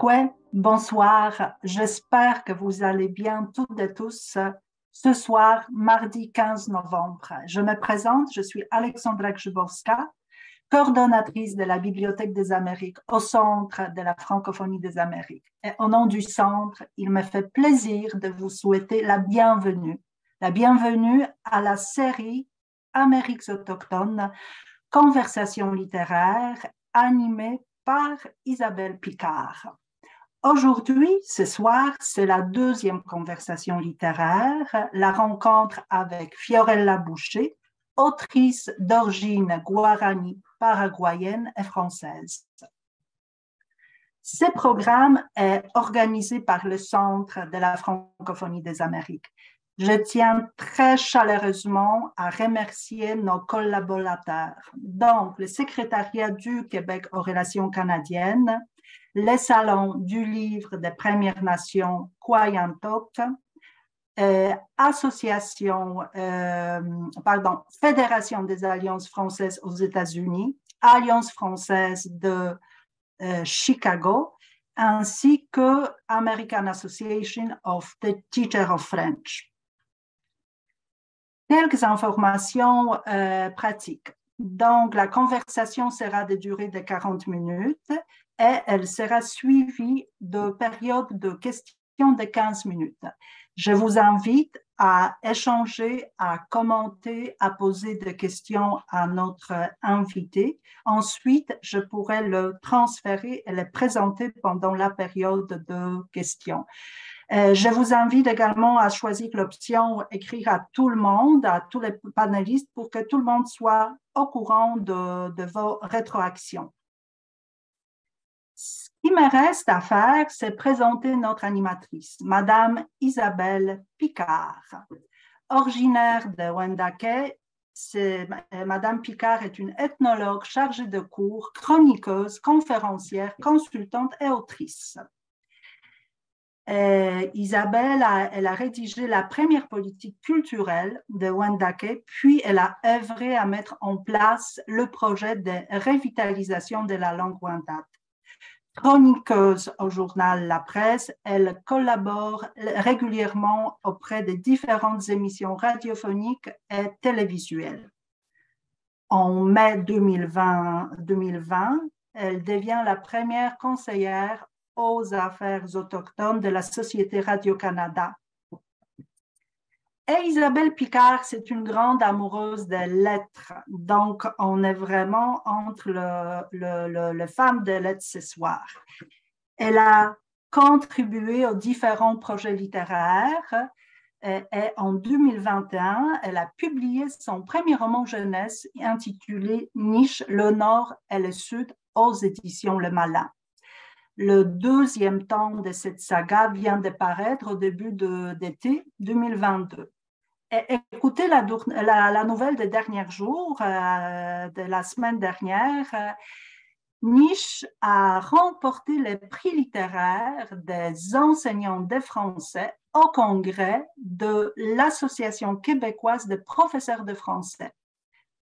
Quoi? Bonsoir, j'espère que vous allez bien toutes et tous ce soir, mardi 15 novembre. Je me présente, je suis Alexandra Grzybowska, coordonnatrice de la Bibliothèque des Amériques au Centre de la francophonie des Amériques. Et au nom du Centre, il me fait plaisir de vous souhaiter la bienvenue à la série Amériques autochtones, conversations littéraires animée par Isabelle Picard. Aujourd'hui, ce soir, c'est la deuxième conversation littéraire, la rencontre avec Fiorella Boucher, autrice d'origine guarani, paraguayenne et française. Ce programme est organisé par le Centre de la francophonie des Amériques. Je tiens très chaleureusement à remercier nos collaborateurs, donc le Secrétariat du Québec aux relations canadiennes, les salons du livre des Premières Nations Kwayantok, Fédération des Alliances françaises aux États-Unis, Alliance française de Chicago, ainsi que American Association of the Teachers of French. Quelques informations pratiques. Donc, la conversation sera de durée de 40 minutes et elle sera suivie de périodes de questions de 15 minutes. Je vous invite à échanger, à commenter, à poser des questions à notre invité. Ensuite, je pourrai le transférer et le présenter pendant la période de questions. Je vous invite également à choisir l'option écrire à tout le monde, à tous les panélistes, pour que tout le monde soit au courant de vos rétroactions. Ce qui me reste à faire, c'est présenter notre animatrice, Madame Isabelle Picard. Originaire de Wendake, Madame Picard est une ethnologue chargée de cours, chroniqueuse, conférencière, consultante et autrice. Isabelle, elle a rédigé la première politique culturelle de Wendake, puis elle a œuvré à mettre en place le projet de revitalisation de la langue Wendat. Chroniqueuse au journal La Presse, elle collabore régulièrement auprès de différentes émissions radiophoniques et télévisuelles. En mai 2020, elle devient la première conseillère aux affaires autochtones de la Société Radio-Canada. Et Isabelle Picard, c'est une grande amoureuse des lettres. Donc, on est vraiment entre le fan de lettres ce soir. Elle a contribué aux différents projets littéraires et en 2021, elle a publié son premier roman jeunesse intitulé Niche, le Nord et le Sud aux éditions Le Malin. Le deuxième tome de cette saga vient de paraître au début d'été 2022. Et écoutez la nouvelle des derniers jours, de la semaine dernière. Niche a remporté le prix littéraire des enseignants de français au congrès de l'Association québécoise de professeurs de français,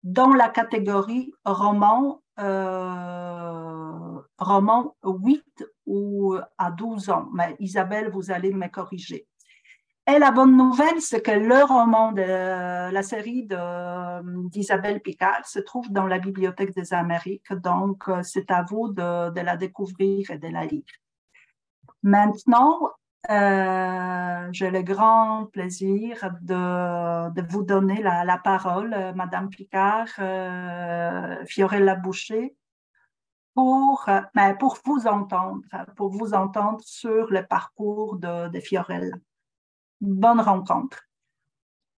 dans la catégorie roman 8 ou à 12 ans. Mais Isabelle, vous allez me corriger. Et la bonne nouvelle, c'est que le roman de la série d'Isabelle Picard se trouve dans la Bibliothèque des Amériques. Donc, c'est à vous de la découvrir et de la lire. Maintenant, j'ai le grand plaisir de vous donner la parole, Madame Picard, Fiorella Boucher, pour vous entendre sur le parcours de Fiorella. Bonne rencontre.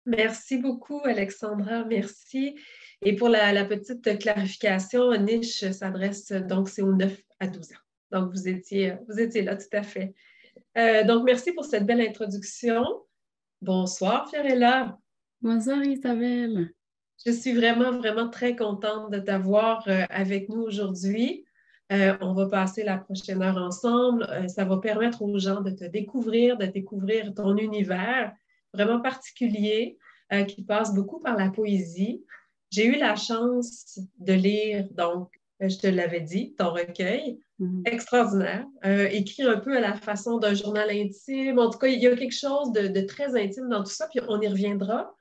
Merci beaucoup, Alexandra. Merci. Et pour la petite clarification, Niche s'adresse, donc c'est aux 9 à 12 ans. Donc, vous étiez là, tout à fait. Donc, merci pour cette belle introduction. Bonsoir, Fiorella. Bonsoir, Isabelle. Je suis vraiment, vraiment très contente de t'avoir avec nous aujourd'hui. On va passer la prochaine heure ensemble. Ça va permettre aux gens de te découvrir, de découvrir ton univers vraiment particulier qui passe beaucoup par la poésie. J'ai eu la chance de lire donc je te l'avais dit, ton recueil. Extraordinaire. Écrit un peu à la façon d'un journal intime. En tout cas, il y a quelque chose de très intime dans tout ça, puis on y reviendra.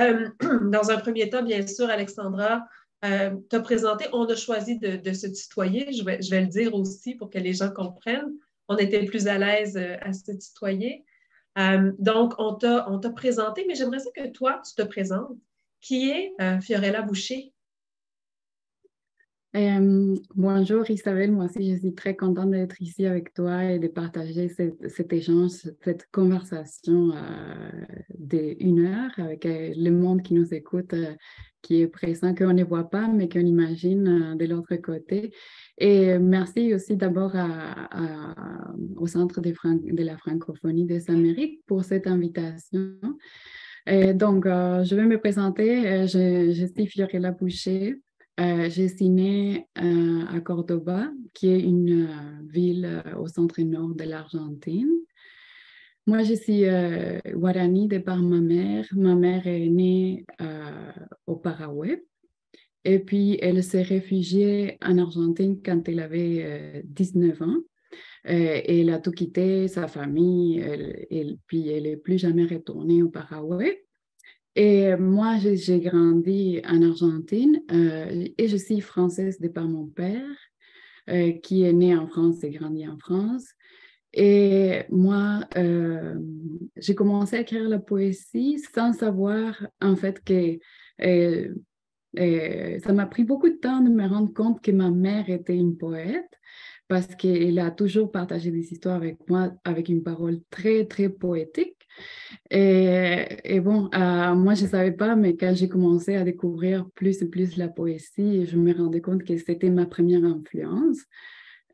Dans un premier temps, bien sûr, Alexandra, t'as présenté, on a choisi de se tutoyer. Je vais le dire aussi pour que les gens comprennent. On était plus à l'aise à se tutoyer. Donc, on t'a présenté, mais j'aimerais ça que toi, tu te présentes. Qui est Fiorella Boucher? Bonjour Isabelle, moi aussi je suis très contente d'être ici avec toi et de partager cet échange, cette conversation d'1 heure avec le monde qui nous écoute, qui est présent, qu'on ne voit pas, mais qu'on imagine de l'autre côté. Et merci aussi d'abord au Centre de la francophonie des Amériques pour cette invitation. Donc, je vais me présenter. Je suis Fiorella Boucher. Je suis née à Cordoba, qui est une ville au centre-nord de l'Argentine. Moi, je suis guarani de par ma mère. Ma mère est née au Paraguay. Et puis, elle s'est réfugiée en Argentine quand elle avait 19 ans. Et elle a tout quitté, sa famille, puis elle n'est plus jamais retournée au Paraguay. Et moi, j'ai grandi en Argentine et je suis française de par mon père, qui est né en France et grandi en France. Et moi, j'ai commencé à écrire la poésie sans savoir en fait que ça m'a pris beaucoup de temps de me rendre compte que ma mère était une poète parce qu'elle a toujours partagé des histoires avec moi avec une parole très, très poétique. Et bon, moi, je ne savais pas, mais quand j'ai commencé à découvrir plus et plus la poésie, je me rendais compte que c'était ma première influence.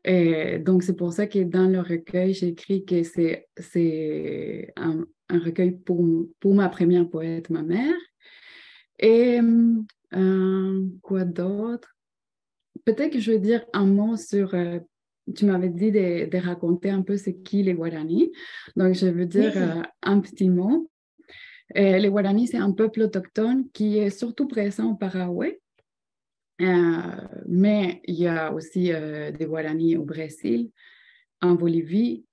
Et donc, c'est pour ça que dans le recueil, j'ai écrit que c'est un recueil pour ma première poète, ma mère. Et quoi d'autre? Peut-être que je vais dire un mot sur... tu m'avais dit de raconter un peu c'est qui les Guaranis. Donc, je veux dire un petit mot. Les Guaranis, c'est un peuple autochtone qui est surtout présent au Paraguay. Mais il y a aussi des Guaranis au Brésil, en Bolivie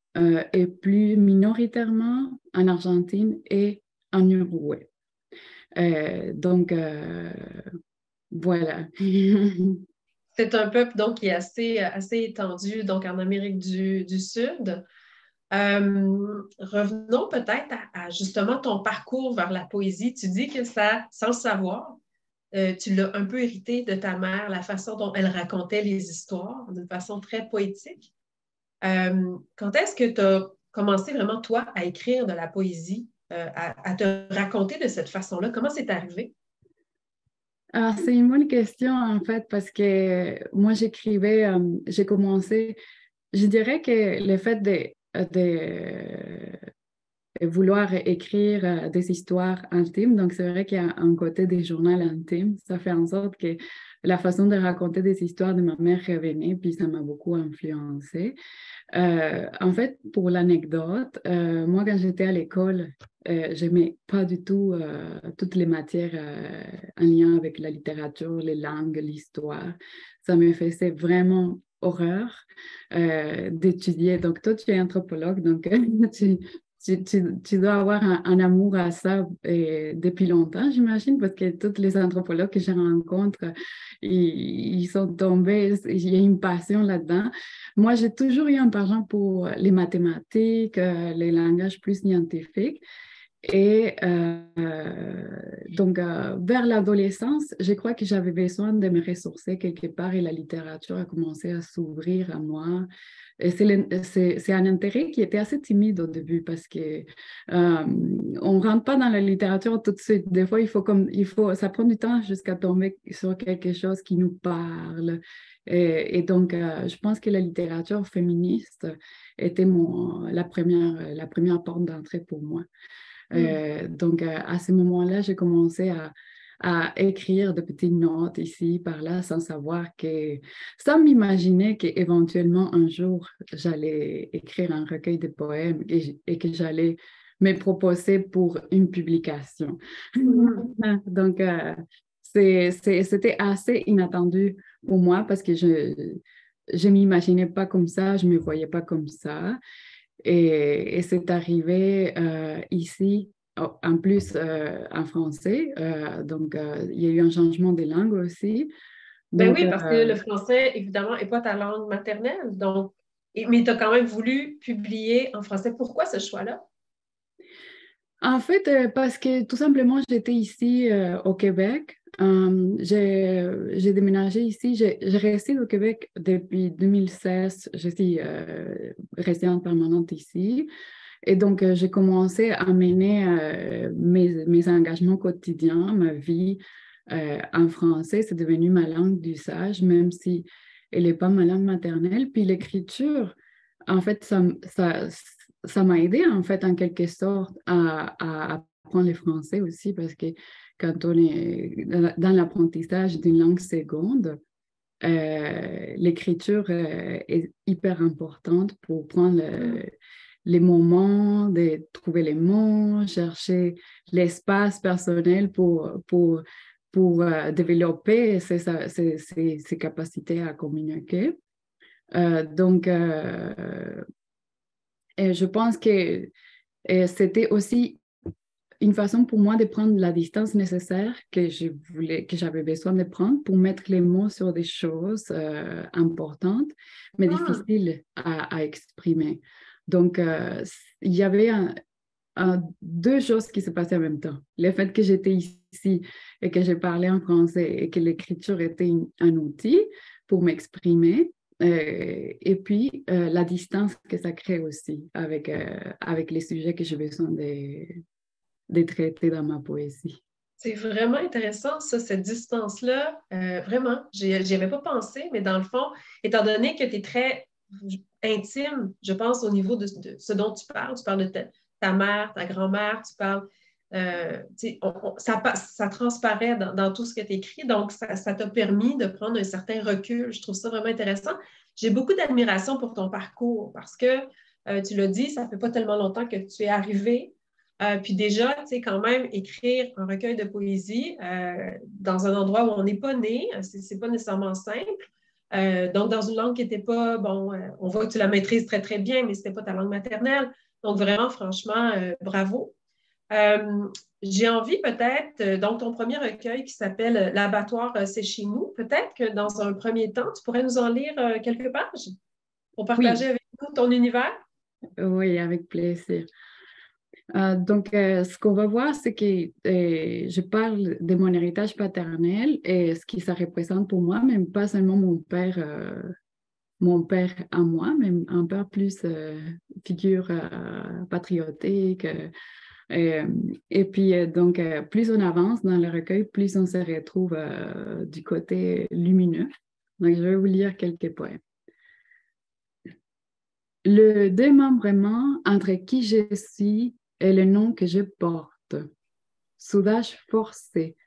et plus minoritairement en Argentine et en Uruguay. Donc, voilà. C'est un peuple donc qui est assez étendu donc en Amérique du Sud. Revenons peut-être à justement ton parcours vers la poésie. Tu dis que ça, sans le savoir, tu l'as un peu hérité de ta mère, la façon dont elle racontait les histoires d'une façon très poétique. Quand est-ce que tu as commencé vraiment, toi, à écrire de la poésie, à te raconter de cette façon-là? Comment c'est arrivé? Alors, c'est une bonne question, en fait, parce que moi, j'ai commencé, je dirais que le fait de vouloir écrire des histoires intimes, donc c'est vrai qu'il y a un côté des journaux intimes, ça fait en sorte que la façon de raconter des histoires de ma mère revenait, puis ça m'a beaucoup influencée. En fait, pour l'anecdote, moi, quand j'étais à l'école, j'aimais pas du tout toutes les matières en lien avec la littérature, les langues, l'histoire. Ça me faisait vraiment horreur d'étudier. Donc, toi, tu es anthropologue, donc tu dois avoir un amour à ça depuis longtemps, j'imagine, parce que tous les anthropologues que je rencontre, ils sont tombés, il y a une passion là-dedans. Moi, j'ai toujours eu un penchant pour les mathématiques, les langages plus scientifiques. Et donc, vers l'adolescence, je crois que j'avais besoin de me ressourcer quelque part et la littérature a commencé à s'ouvrir à moi. Et c'est un intérêt qui était assez timide au début parce que on ne rentre pas dans la littérature tout de suite. Des fois, ça prend du temps jusqu'à tomber sur quelque chose qui nous parle. Et donc, je pense que la littérature féministe était la première porte d'entrée pour moi. Donc, à ce moment-là, j'ai commencé à écrire de petites notes ici, par là, sans m'imaginer qu'éventuellement, un jour, j'allais écrire un recueil de poèmes et que j'allais me proposer pour une publication. Donc, c'était assez inattendu pour moi parce que je m'imaginais pas comme ça, je me voyais pas comme ça. Et c'est arrivé ici, en plus en français. Donc, il y a eu un changement de langue aussi. Ben Donc, oui, parce que le français, évidemment, n'est pas ta langue maternelle. Donc, mais tu as quand même voulu publier en français. Pourquoi ce choix-là? en fait, parce que tout simplement, j'étais ici au Québec. J'ai déménagé ici. Je réside au Québec depuis 2016. Je suis résidente permanente ici. Et donc, j'ai commencé à mener mes engagements quotidiens, ma vie en français. C'est devenu ma langue d'usage, même si elle n'est pas ma langue maternelle. Puis l'écriture, en fait, ça m'a aidé, en fait, en quelque sorte, à apprendre le français aussi, parce que quand on est dans l'apprentissage d'une langue seconde, l'écriture est hyper importante pour prendre les moments, de trouver les mots, chercher l'espace personnel pour développer ses capacités à communiquer. Donc, et je pense que c'était aussi une façon pour moi de prendre la distance nécessaire que j'avais besoin de prendre pour mettre les mots sur des choses importantes, mais difficiles à exprimer. Donc, il y avait deux choses qui se passaient en même temps. Le fait que j'étais ici et que je parlais en français et que l'écriture était un outil pour m'exprimer. Et puis, la distance que ça crée aussi avec les sujets que j'ai besoin de traiter dans ma poésie. C'est vraiment intéressant, ça, cette distance-là. Vraiment, j'y avais pas pensé, mais dans le fond, étant donné que tu es très intime, je pense, au niveau de ce dont tu parles de ta mère, ta grand-mère, tu parles, ça transparaît dans tout ce que tu écris, donc ça t'a permis de prendre un certain recul. Je trouve ça vraiment intéressant. J'ai beaucoup d'admiration pour ton parcours parce que, tu l'as dit, ça fait pas tellement longtemps que tu es arrivé. Puis déjà, tu sais, quand même, écrire un recueil de poésie dans un endroit où on n'est pas né, c'est pas nécessairement simple. Donc, dans une langue qui n'était pas, bon, on voit que tu la maîtrises très, très bien, mais ce n'était pas ta langue maternelle. Donc, vraiment, franchement, bravo. J'ai envie peut-être, donc ton premier recueil qui s'appelle L'abattoir, c'est chez nous, peut-être que dans un premier temps, tu pourrais nous en lire quelques pages pour partager Oui, avec nous ton univers? oui, avec plaisir. Donc, ce qu'on va voir, c'est que je parle de mon héritage paternel et ce qui ça représente pour moi, même pas seulement mon père à moi, mais un père plus figure patriotique. Et puis, donc, plus on avance dans le recueil, plus on se retrouve du côté lumineux. Donc, je vais vous lire quelques poèmes. Le démembrement entre qui je suis et le nom que je porte. Soudage forcé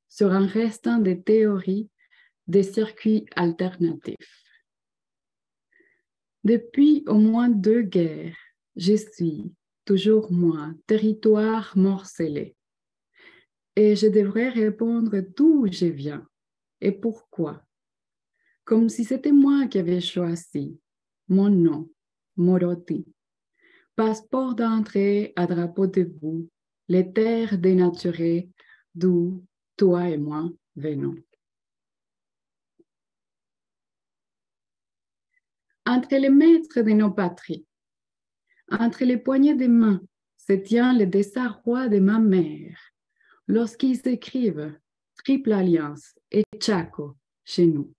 sur un restant de théories des circuits alternatifs. Depuis au moins 2 guerres, je suis, toujours moi, territoire morcelé. Et je devrais répondre d'où je viens et pourquoi. Comme si c'était moi qui avais choisi mon nom, Moroti. Passeport d'entrée à drapeau debout, les terres dénaturées d'où toi et moi venons. Entre les maîtres de nos patries, entre les poignées des mains, se tient le désarroi de ma mère lorsqu'ils écrivent Triple Alliance et Chaco chez nous.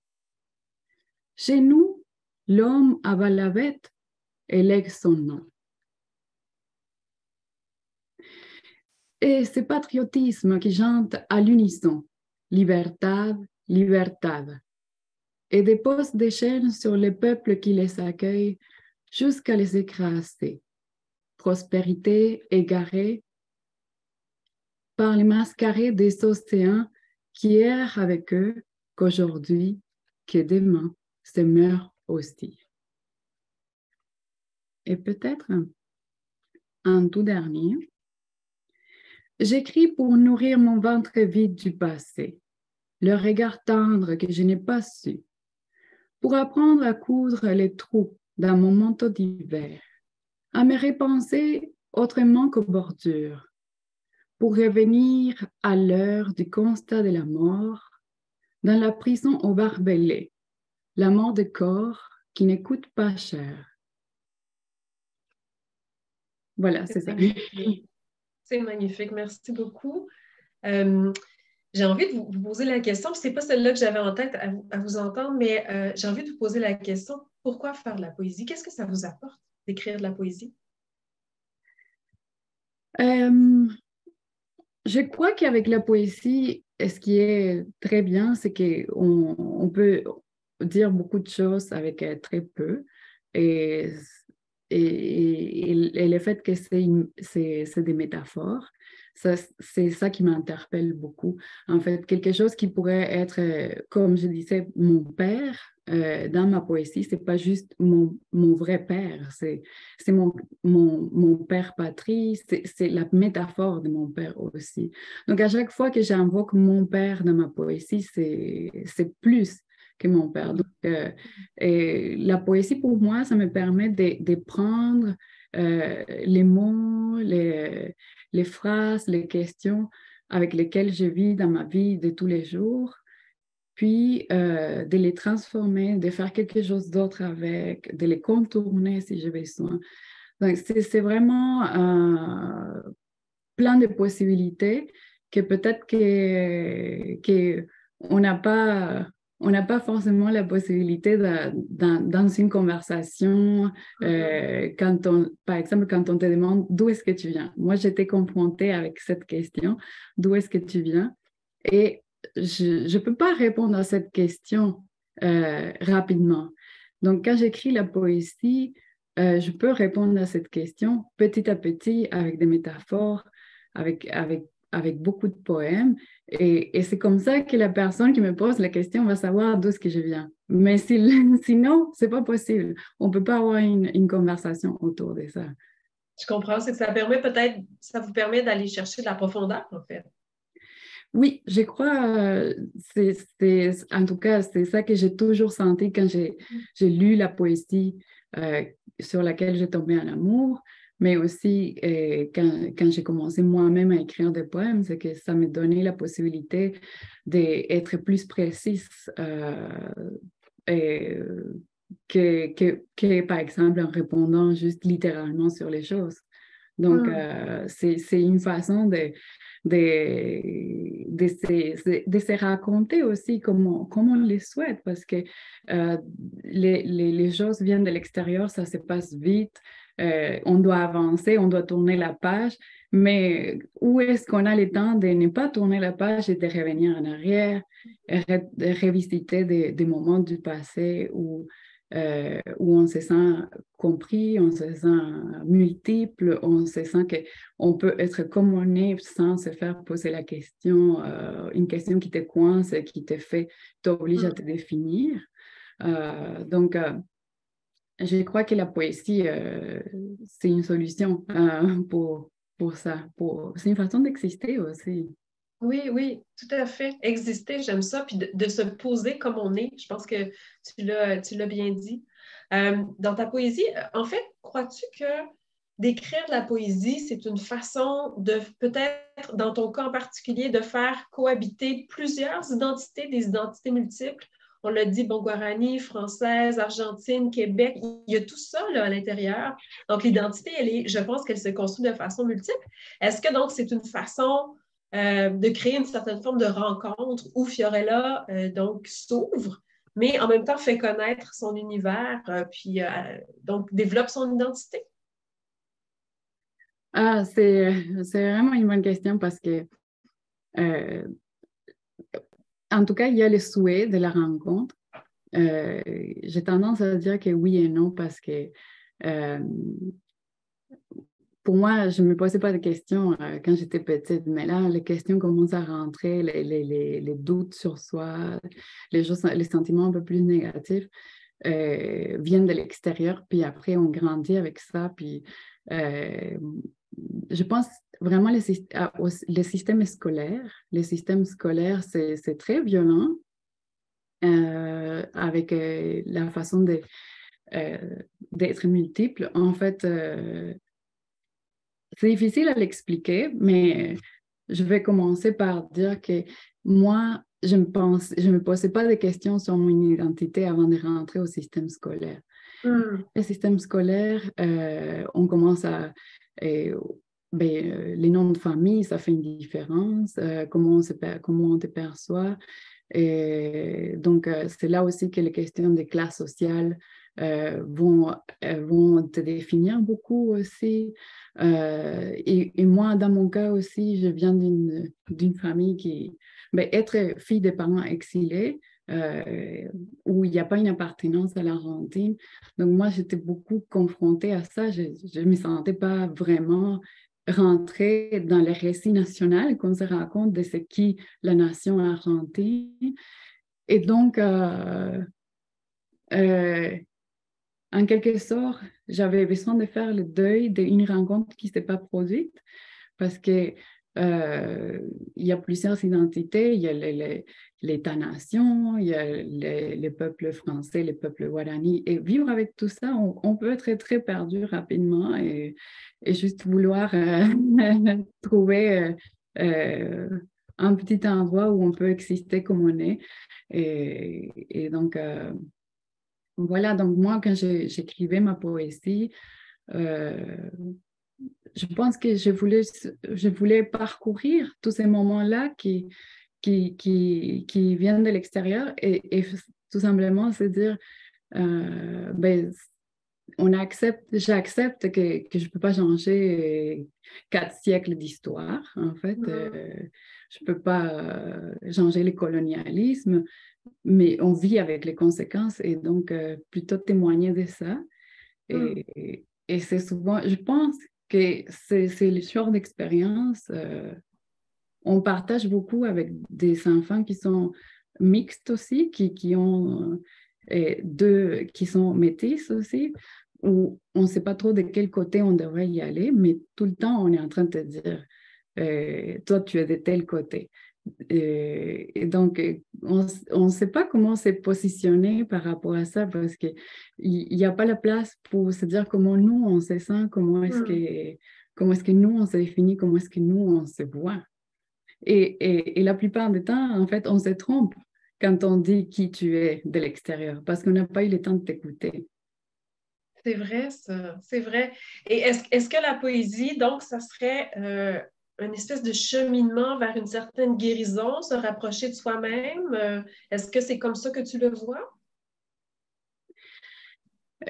Chez nous, l'homme avale la bête et lègue son nom. Et ce patriotisme qui chante à l'unisson, Libertad, Libertad, et dépose des chaînes sur les peuples qui les accueillent jusqu'à les écraser. Prospérité égarée par les mascarés des océans qui errent avec eux qu'aujourd'hui, que demain, se meurent aussi. Et peut-être un tout dernier. J'écris pour nourrir mon ventre vide du passé, le regard tendre que je n'ai pas su, pour apprendre à coudre les trous dans mon manteau d'hiver, à me repenser autrement qu'aux bordures, pour revenir à l'heure du constat de la mort, dans la prison au barbelé, la mort de corps qui ne coûte pas cher. Voilà, c'est ça. C'est magnifique, merci beaucoup. J'ai envie de vous poser la question, ce n'est pas celle-là que j'avais en tête à vous entendre, mais j'ai envie de vous poser la question, pourquoi faire de la poésie? Qu'est-ce que ça vous apporte d'écrire de la poésie? Je crois qu'avec la poésie, ce qui est très bien, c'est qu'on peut dire beaucoup de choses avec très peu. Et le fait que c'est des métaphores, c'est ça qui m'interpelle beaucoup. En fait, quelque chose qui pourrait être, comme je disais, mon père, dans ma poésie, c'est pas juste mon vrai père, c'est mon père patrie, c'est la métaphore de mon père aussi. Donc, à chaque fois que j'invoque mon père dans ma poésie, c'est plus que mon père. Donc, et la poésie, pour moi, ça me permet de prendre les mots, les phrases, les questions avec lesquelles je vis dans ma vie de tous les jours, puis de les transformer, de faire quelque chose d'autre avec, de les contourner si j'ai besoin. Donc, c'est vraiment plein de possibilités que peut-être qu'on n'a pas... On n'a pas forcément la possibilité dans une conversation, par exemple, quand on te demande d'où est-ce que tu viens. Moi, j'étais confrontée avec cette question, d'où est-ce que tu viens? Et je ne peux pas répondre à cette question rapidement. Donc, quand j'écris la poésie, je peux répondre à cette question petit à petit avec des métaphores, avec beaucoup de poèmes. Et c'est comme ça que la personne qui me pose la question va savoir d'où est-ce que je viens. Mais sinon, ce n'est pas possible. On ne peut pas avoir une conversation autour de ça. Je comprends, c'est que ça vous permet d'aller chercher de la profondeur, en fait. Oui, je crois, en tout cas, c'est ça que j'ai toujours senti quand j'ai lu la poésie sur laquelle j'ai tombé en amour, mais aussi quand j'ai commencé moi-même à écrire des poèmes, c'est que ça me donnait la possibilité d'être plus précise que, par exemple, en répondant juste littéralement sur les choses. Donc, c'est une façon de se raconter aussi comme on les souhaite, parce que les choses viennent de l'extérieur, ça se passe vite, on doit avancer, on doit tourner la page, mais où est-ce qu'on a le temps de ne pas tourner la page et de revenir en arrière, de revisiter des moments du passé où on se sent compris, on se sent multiple, on se sent qu'on peut être comme on est sans se faire poser la question, une question qui te coince, qui te fait, t'oblige à te définir. Donc, je crois que la poésie, c'est une solution pour ça. C'est une façon d'exister aussi. Oui, oui, tout à fait. Exister, j'aime ça. Puis de se poser comme on est. Je pense que tu l'as bien dit. Dans ta poésie, en fait, crois-tu que d'écrire de la poésie, c'est une façon de, peut-être, dans ton cas en particulier, de faire cohabiter plusieurs identités, des identités multiples? On l'a dit, bon, Guarani, française, argentine, Québec, il y a tout ça là, à l'intérieur. Donc, l'identité, je pense qu'elle se construit de façon multiple. Est-ce que donc c'est une façon de créer une certaine forme de rencontre où Fiorella donc s'ouvre, mais en même temps fait connaître son univers, puis donc développe son identité? Ah, c'est vraiment une bonne question parce que, en tout cas, il y a le souhait de la rencontre. J'ai tendance à dire que oui et non parce que pour moi, je ne me posais pas de questions quand j'étais petite, mais là, les questions commencent à rentrer, les doutes sur soi, les sentiments un peu plus négatifs viennent de l'extérieur, puis après, on grandit avec ça, puis je pense vraiment les systèmes scolaires. Les systèmes scolaires, c'est très violent avec la façon d'être multiple. En fait, c'est difficile à l'expliquer, mais je vais commencer par dire que moi, je me posais pas de questions sur mon identité avant de rentrer au système scolaire. Le système scolaire, on commence à... les noms de famille, ça fait une différence, comment on te perçoit. Et donc, c'est là aussi que les questions des classes sociales vont te définir beaucoup aussi. Et moi, dans mon cas aussi, je viens d'une famille qui... être fille de parents exilés, où il n'y a pas une appartenance à l'Argentine. Donc, moi, j'étais beaucoup confrontée à ça. Je ne me sentais pas vraiment rentrer dans le récit national qu'on se raconte de ce qu'est la nation argentine. Et donc, en quelque sorte, j'avais besoin de faire le deuil d'une rencontre qui ne s'est pas produite parce que il y a plusieurs identités, il y a l'État-nation, il y a les peuples français, les peuples guarani. Et vivre avec tout ça, on peut être très perdu rapidement et juste vouloir trouver un petit endroit où on peut exister comme on est. Et donc, voilà, donc moi, quand j'écrivais ma poésie, je pense que je voulais parcourir tous ces moments-là qui viennent de l'extérieur et tout simplement se dire, j'accepte que je ne peux pas changer 4 siècles d'histoire, en fait. Je ne peux pas changer le colonialisme, mais on vit avec les conséquences et donc plutôt témoigner de ça. Et c'est souvent, je pense que c'est le genre d'expérience. On partage beaucoup avec des enfants qui sont mixtes aussi, qui ont qui sont métis aussi, où on ne sait pas trop de quel côté on devrait y aller, mais tout le temps, on est en train de te dire, toi, tu es de tel côté. Et donc, on ne sait pas comment se positionner par rapport à ça parce qu'il n'y a pas la place pour se dire comment nous, on se sent, comment est-ce que nous, on se définit, comment est-ce que nous, on se voit. Et la plupart du temps, en fait, on se trompe quand on dit qui tu es de l'extérieur parce qu'on n'a pas eu le temps de t'écouter. C'est vrai, ça, c'est vrai. Et est-ce que la poésie, donc, ça serait une espèce de cheminement vers une certaine guérison, se rapprocher de soi-même? Est-ce que c'est comme ça que tu le vois?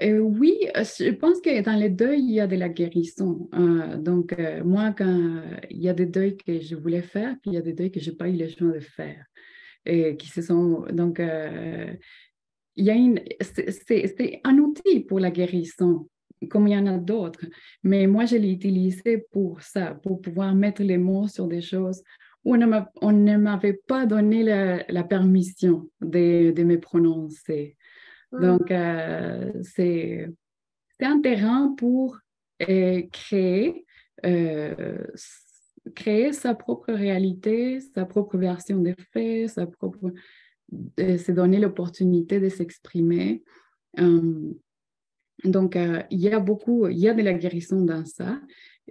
Oui, je pense que dans les deuils, il y a de la guérison. Donc, moi, quand il y a des deuils que je voulais faire, puis il y a des deuils que je n'ai pas eu le choix de faire. Et qui se sont... Donc, il y a c'est un outil pour la guérison, comme il y en a d'autres. Mais moi, je l'ai utilisé pour ça, pour pouvoir mettre les mots sur des choses où on ne m'avait pas donné la permission de me prononcer. Donc, c'est un terrain pour créer sa propre réalité, sa propre version des faits, se donner l'opportunité de s'exprimer. Donc, il y a de la guérison dans ça,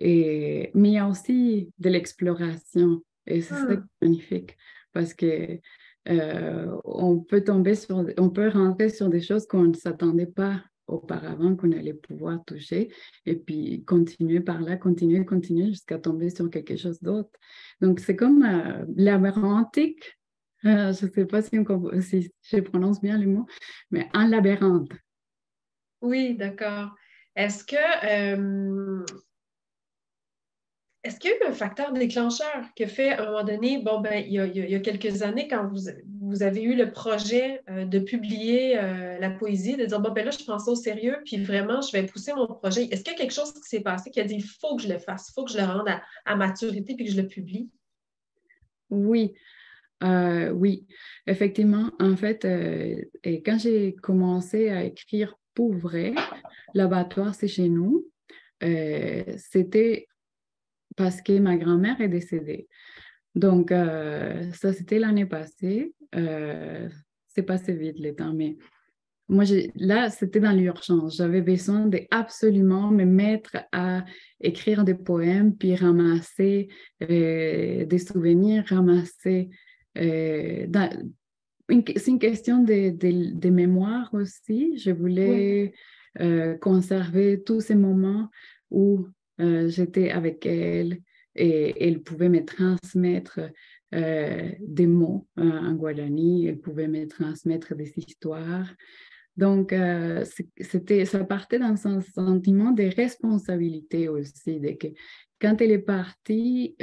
mais il y a aussi de l'exploration. Et c'est ça qui est magnifique, parce que on peut rentrer sur des choses qu'on ne s'attendait pas auparavant, qu'on allait pouvoir toucher, et puis continuer par là, continuer jusqu'à tomber sur quelque chose d'autre. Donc, c'est comme labyrinthique. Je ne sais pas si je prononce bien les mots, mais un labyrinthe. Oui, d'accord. Est-ce que est-ce qu'il y a eu un facteur déclencheur qui a fait à un moment donné, bon, ben, il y a quelques années, quand vous avez eu le projet de publier la poésie, de dire, bon, ben là, je prends ça au sérieux, puis vraiment, je vais pousser mon projet. Est-ce qu'il y a quelque chose qui s'est passé qui a dit, il faut que je le fasse, il faut que je le rende à maturité, puis que je le publie? Oui, oui, effectivement. En fait, et quand j'ai commencé à écrire pour vrai, l'abattoir, c'est chez nous, c'était parce que ma grand-mère est décédée. Donc, ça, c'était l'année passée. C'est passé vite le temps, mais moi, là, c'était dans l'urgence. J'avais besoin d'absolument me mettre à écrire des poèmes, puis ramasser des souvenirs, ramasser... c'est une question de mémoire aussi. Je voulais conserver tous ces moments où j'étais avec elle et elle pouvait me transmettre des mots en guarani, elle pouvait me transmettre des histoires. Donc, ça partait dans un sentiment de responsabilité aussi, de que quand elle est partie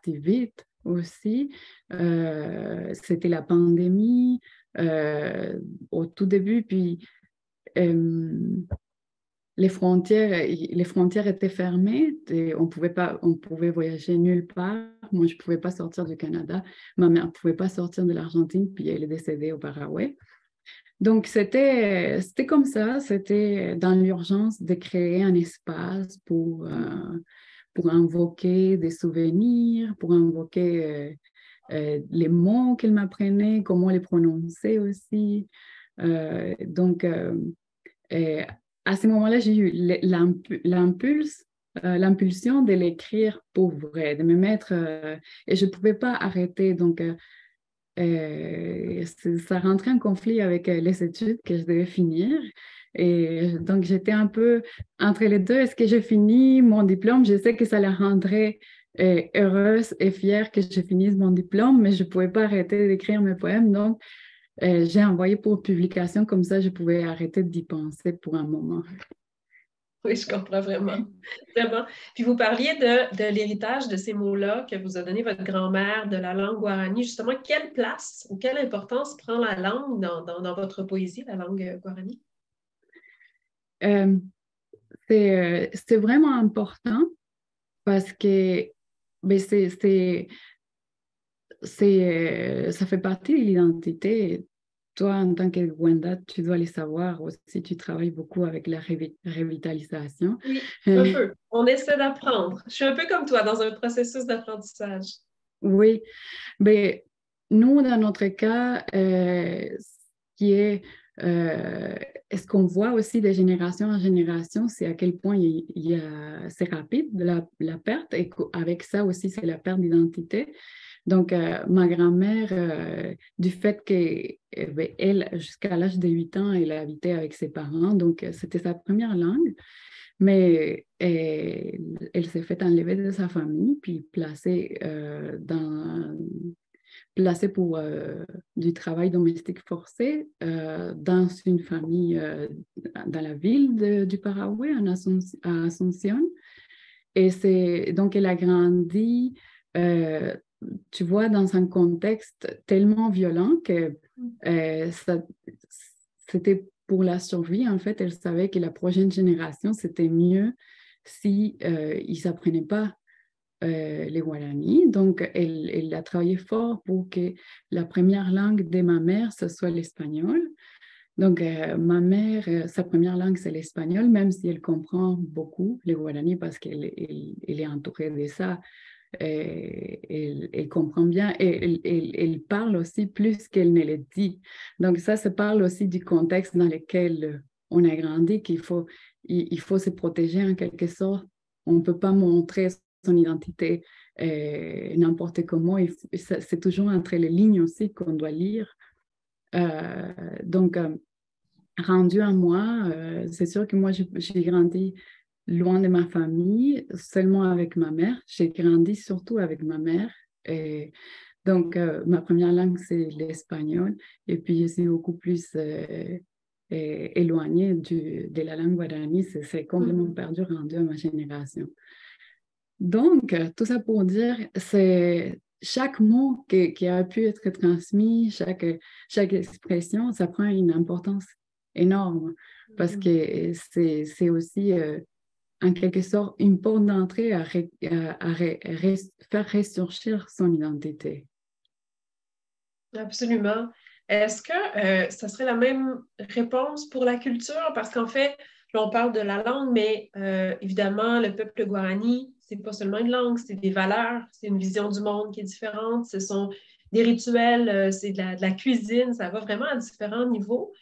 vite aussi. C'était la pandémie au tout début, puis les frontières étaient fermées, et on pouvait voyager nulle part. Moi, je ne pouvais pas sortir du Canada. Ma mère ne pouvait pas sortir de l'Argentine, puis elle est décédée au Paraguay. Donc, c'était comme ça, c'était dans l'urgence de créer un espace pour invoquer des souvenirs, pour invoquer les mots qu'elle m'apprenait, comment les prononcer aussi. Donc, à ce moment-là, j'ai eu l'impulsion de l'écrire pour vrai, de me mettre, et je ne pouvais pas arrêter. Donc, ça rentrait en conflit avec les études que je devais finir. Et donc, j'étais un peu entre les deux. Est-ce que j'ai fini mon diplôme? Je sais que ça la rendrait heureuse et fière que je finisse mon diplôme, mais je ne pouvais pas arrêter d'écrire mes poèmes. Donc, j'ai envoyé pour publication. Comme ça, je pouvais arrêter d'y penser pour un moment. Oui, je comprends vraiment. Vraiment. Puis vous parliez de l'héritage de ces mots-là que vous a donné votre grand-mère, de la langue guarani. Justement, quelle place ou quelle importance prend la langue dans votre poésie, la langue guarani? C'est vraiment important parce que ben, ça fait partie de l'identité. Toi, en tant que Wenda, tu dois les savoir aussi. Tu travailles beaucoup avec la revitalisation. Oui, un peu. On essaie d'apprendre. Je suis un peu comme toi dans un processus d'apprentissage. Oui, mais nous, dans notre cas, ce qu'on voit aussi de génération en génération, c'est à quel point c'est rapide la perte, et avec ça aussi, c'est la perte d'identité. Donc, ma grand-mère, du fait qu'elle, jusqu'à l'âge de 8 ans, elle habitait avec ses parents, donc c'était sa première langue, mais elle s'est fait enlever de sa famille, puis placée pour du travail domestique forcé dans une famille dans la ville du Paraguay, à Asunción. Et donc, elle a grandi, tu vois, dans un contexte tellement violent que c'était pour la survie. En fait, elle savait que la prochaine génération, c'était mieux si ils n'apprenaient pas les Guaranis. Donc, elle a travaillé fort pour que la première langue de ma mère, ce soit l'espagnol. Donc, ma mère, sa première langue, c'est l'espagnol, même si elle comprend beaucoup les Guaranis parce qu'elle est entourée de ça. Elle comprend bien et elle parle aussi plus qu'elle ne le dit. Donc, ça parle aussi du contexte dans lequel on a grandi, il faut se protéger en quelque sorte. On ne peut pas montrer son identité n'importe comment. C'est toujours entre les lignes aussi qu'on doit lire. Donc, rendu à moi, c'est sûr que moi, j'ai grandi loin de ma famille, seulement avec ma mère. J'ai grandi surtout avec ma mère. Et donc, ma première langue, c'est l'espagnol. Et puis, je suis beaucoup plus éloignée de la langue guarani. C'est complètement perdu, rendu à ma génération. Donc, tout ça pour dire, c'est chaque mot qui a pu être transmis, chaque expression, ça prend une importance énorme parce que c'est aussi, en quelque sorte, une porte d'entrée à faire ressurgir son identité. Absolument. Est-ce que ça serait la même réponse pour la culture? Parce qu'en fait, là, on parle de la langue, mais évidemment, le peuple guarani c'est pas seulement une langue, c'est des valeurs, c'est une vision du monde qui est différente, ce sont des rituels, c'est de la cuisine, ça va vraiment à différents niveaux.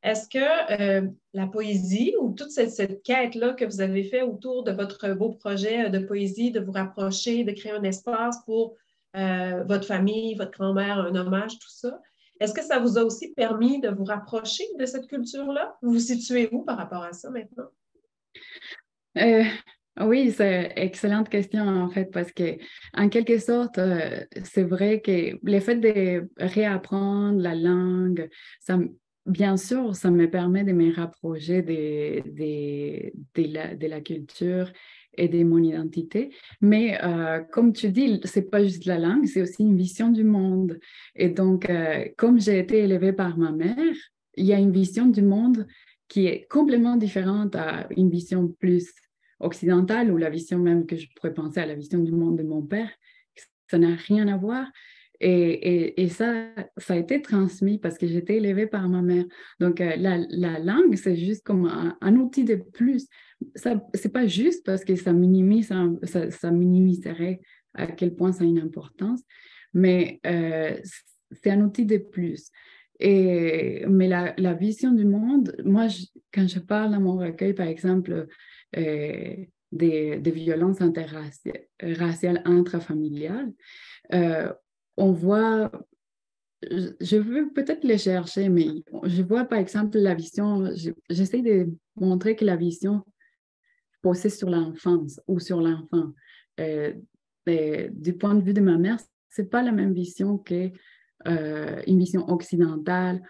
Est-ce que la poésie ou toute cette quête-là que vous avez fait autour de votre beau projet de poésie, de vous rapprocher, de créer un espace pour votre famille, votre grand-mère, un hommage, tout ça, est-ce que ça vous a aussi permis de vous rapprocher de cette culture-là? Vous vous situez où par rapport à ça maintenant? Oui, c'est une excellente question en fait, parce que en quelque sorte, c'est vrai que le fait de réapprendre la langue, bien sûr, ça me permet de me rapprocher de la culture et de mon identité. Mais comme tu dis, c'est pas juste la langue, c'est aussi une vision du monde. Et donc, comme j'ai été élevée par ma mère, il y a une vision du monde qui est complètement différente à une vision plus occidentale ou la vision même que je pourrais penser à la vision du monde de mon père. Ça n'a rien à voir. Et ça a été transmis parce que j'étais élevée par ma mère. Donc, la langue, c'est juste comme un outil de plus. Ça, c'est pas juste parce que ça minimiserait à quel point ça a une importance, mais c'est un outil de plus. Mais la vision du monde, moi, quand je parle à mon recueil, par exemple, des violences interraciales intrafamiliales, on voit, je veux peut-être les chercher, mais je vois par exemple la vision, j'essaie de montrer que la vision posée sur l'enfance ou sur l'enfant, du point de vue de ma mère, c'est pas la même vision que une vision occidentale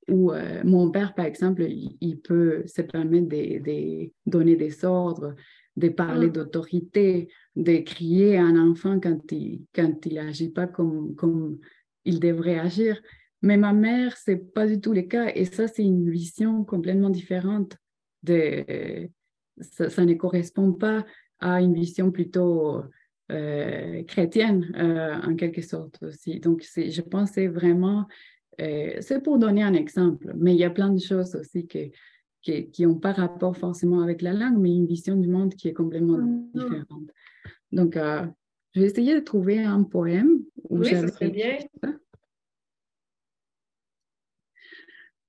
où mon père, par exemple, il peut se permettre de donner des ordres, de parler d'autorité, de crier à un enfant quand il n'agit pas comme il devrait agir. Mais ma mère, ce n'est pas du tout le cas. Et ça, c'est une vision complètement différente. Ça ne correspond pas à une vision plutôt chrétienne, en quelque sorte aussi. Donc, je pense que c'est vraiment... c'est pour donner un exemple, mais il y a plein de choses aussi qui n'ont pas rapport forcément avec la langue, mais une vision du monde qui est complètement différente. Donc, je vais essayer de trouver un poème où oui, j'avais ça serait bien. ça.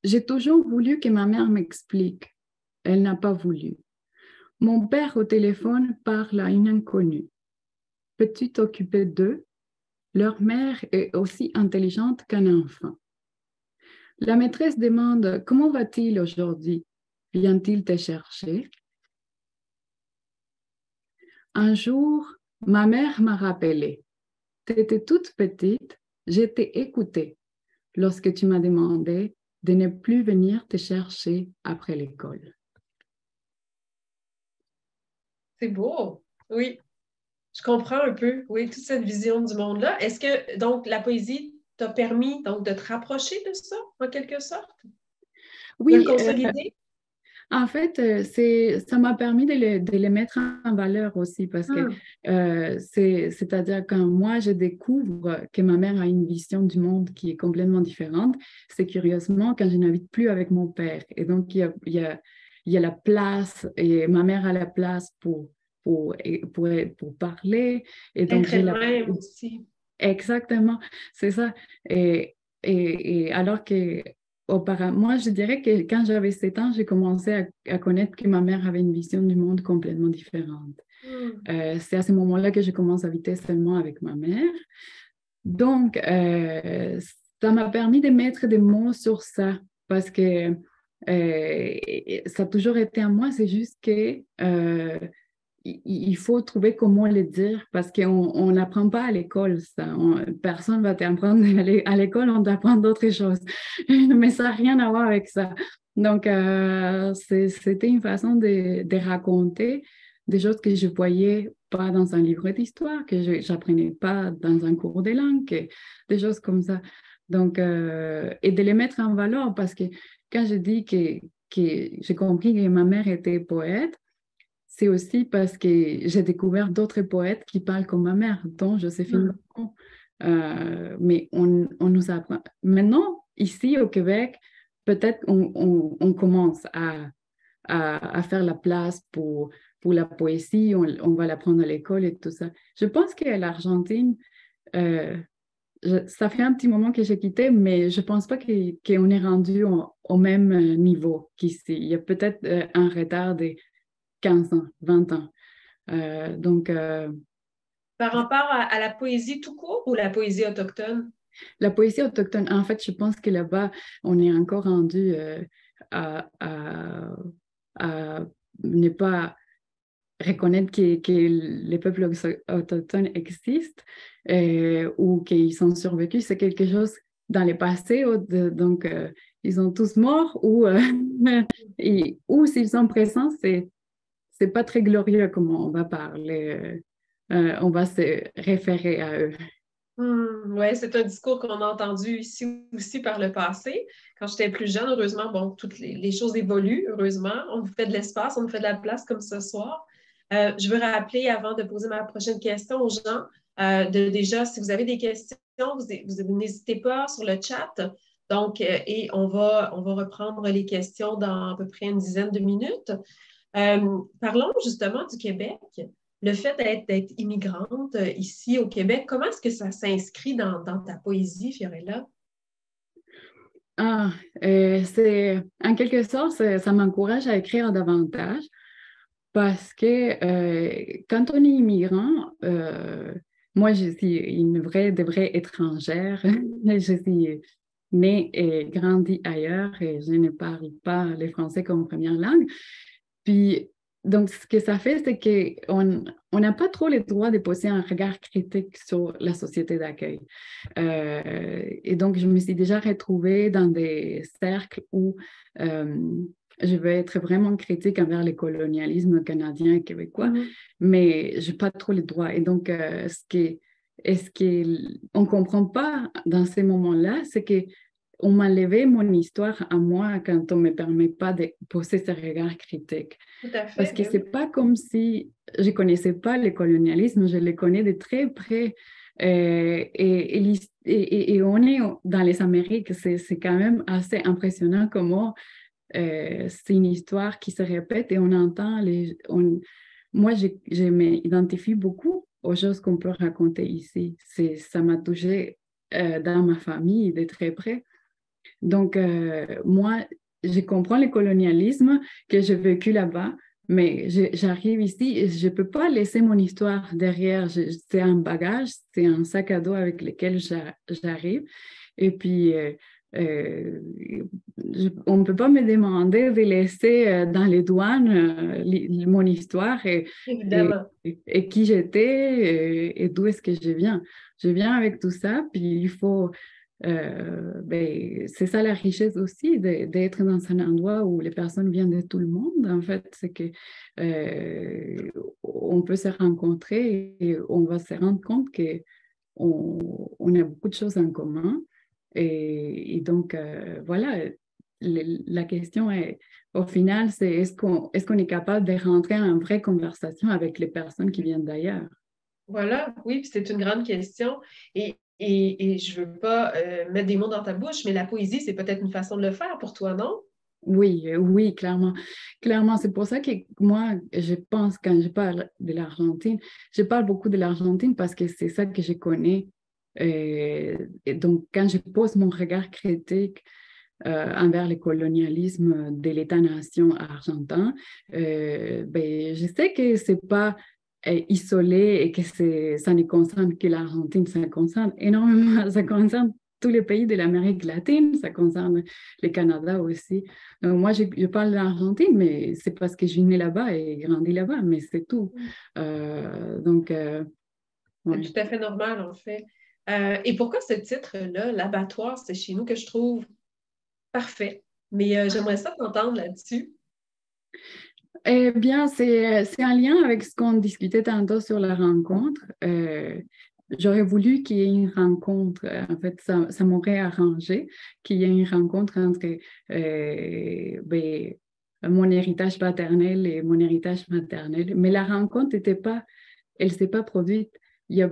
J'ai toujours voulu que ma mère m'explique. Elle n'a pas voulu. Mon père au téléphone parle à une inconnue. Peux-tu t'occuper d'eux? Leur mère est aussi intelligente qu'un enfant. La maîtresse demande « Comment va-t-il aujourd'hui? Vient-il te chercher? » Un jour, ma mère m'a rappelé. Tu étais toute petite, je t'ai écoutée lorsque tu m'as demandé de ne plus venir te chercher après l'école. C'est beau, oui. Je comprends un peu, oui, toute cette vision du monde-là. Est-ce que, donc, la poésie t'a permis donc, de te rapprocher de ça, en quelque sorte? Oui, de le consolider? En fait, ça m'a permis de les mettre en valeur aussi parce que c'est-à-dire quand moi je découvre que ma mère a une vision du monde qui est complètement différente, c'est curieusement quand je n'habite plus avec mon père. Et donc, il y a la place et ma mère a la place pour parler. Et donc, Être elle-même aussi. Exactement, c'est ça. Et alors que auparavant, moi, je dirais que quand j'avais 7 ans, j'ai commencé à connaître que ma mère avait une vision du monde complètement différente. C'est à ce moment-là que je commence à habiter seulement avec ma mère. Donc, ça m'a permis de mettre des mots sur ça parce que ça a toujours été à moi, c'est juste que il faut trouver comment le dire parce qu'on n'apprend pas à l'école ça. Personne ne va t'apprendre à l'école, on t'apprend d'autres choses. Mais ça n'a rien à voir avec ça. Donc, c'était une façon de raconter des choses que je ne voyais pas dans un livre d'histoire, que je n'apprenais pas dans un cours de langue, des choses comme ça. Donc, et de les mettre en valeur parce que quand je dis que j'ai compris que ma mère était poète, c'est aussi parce que j'ai découvert d'autres poètes qui parlent comme ma mère, dont Joséphine Bacon. Mais on nous apprend. Maintenant, ici au Québec, peut-être on commence à faire la place pour pour la poésie, on va l'apprendre à l'école et tout ça. Je pense que l'Argentine, ça fait un petit moment que j'ai quitté, mais je ne pense pas qu'on est rendu au même niveau qu'ici. Il y a peut-être un retard de 15 ans, 20 ans. Donc, par rapport à la poésie tout court ou la poésie autochtone? La poésie autochtone, en fait, je pense que là-bas, on est encore rendu à ne pas reconnaître que les peuples autochtones existent ou qu'ils sont survécus. C'est quelque chose dans le passé, donc ils sont tous morts ou s'ils sont présents, c'est pas très glorieux comment on va parler. On va se référer à eux. Oui, c'est un discours qu'on a entendu ici aussi par le passé. Quand j'étais plus jeune, heureusement, bon, toutes les choses évoluent, heureusement. On nous fait de l'espace, on nous fait de la place comme ce soir. Je veux rappeler, avant de poser ma prochaine question aux gens, déjà, si vous avez des questions, vous n'hésitez pas sur le chat. Donc, et on va reprendre les questions dans à peu près une dizaine de minutes. Parlons justement du Québec. Le fait d'être immigrante ici au Québec, comment est-ce que ça s'inscrit dans ta poésie, Fiorella? En quelque sorte, ça m'encourage à écrire davantage parce que quand on est immigrant, moi, je suis une de vraie étrangère. Je suis née et grandie ailleurs et je ne parle pas le français comme première langue. Puis, donc, ce que ça fait, c'est qu'on n'a pas trop le droit de poser un regard critique sur la société d'accueil. Et donc, je me suis déjà retrouvée dans des cercles où je vais être vraiment critique envers le colonialisme canadien et québécois, mais je n'ai pas trop le droit. Et donc, ce qu'on ne comprend pas dans ces moments-là, c'est qu'on m'a enlevé mon histoire à moi quand on ne me permet pas de poser ce regard critique. Tout à fait. Parce que ce n'est pas comme si je ne connaissais pas le colonialisme, je le connais de très près. Et on est dans les Amériques, c'est quand même assez impressionnant comment c'est une histoire qui se répète et on entend moi, je m'identifie beaucoup aux choses qu'on peut raconter ici. Ça m'a touchée dans ma famille de très près. Donc, moi, je comprends le colonialisme que j'ai vécu là-bas, mais j'arrive ici et je ne peux pas laisser mon histoire derrière. C'est un bagage, c'est un sac à dos avec lequel j'arrive. Et puis, on ne peut pas me demander de laisser dans les douanes mon histoire et qui j'étais et d'où est-ce que je viens. Je viens avec tout ça, puis il faut... c'est ça la richesse aussi d'être dans un endroit où les personnes viennent de tout le monde. En fait, c'est que on peut se rencontrer et on va se rendre compte qu'on a beaucoup de choses en commun. Et donc, voilà, la question est, au final, c'est est-ce qu'on est capable de rentrer en vraie conversation avec les personnes qui viennent d'ailleurs? Voilà, oui, puis c'est une grande question. Et je ne veux pas mettre des mots dans ta bouche, mais la poésie, c'est peut-être une façon de le faire pour toi, non? Oui, clairement. Clairement, c'est pour ça que moi, je pense, quand je parle de l'Argentine, je parle beaucoup de l'Argentine parce que c'est ça que je connais. Et donc, quand je pose mon regard critique envers le colonialisme de l'État-nation argentin, je sais que ce n'est pas isolé et que ça ne concerne que l'Argentine, ça concerne énormément, ça concerne tous les pays de l'Amérique latine, ça concerne le Canada aussi. Donc, moi, je parle de l'Argentine, mais c'est parce que je suis née là-bas et grandi là-bas, mais c'est tout. Donc, c'est tout à fait normal, en fait. Et pourquoi ce titre-là, L'Abattoir, c'est chez nous que je trouve parfait. Mais j'aimerais ça t'entendre là-dessus. Eh bien, c'est un lien avec ce qu'on discutait tantôt sur la rencontre. J'aurais voulu qu'il y ait une rencontre. En fait, ça m'aurait arrangé qu'il y ait une rencontre entre mon héritage paternel et mon héritage maternel. Mais la rencontre elle ne s'est pas produite. Il y a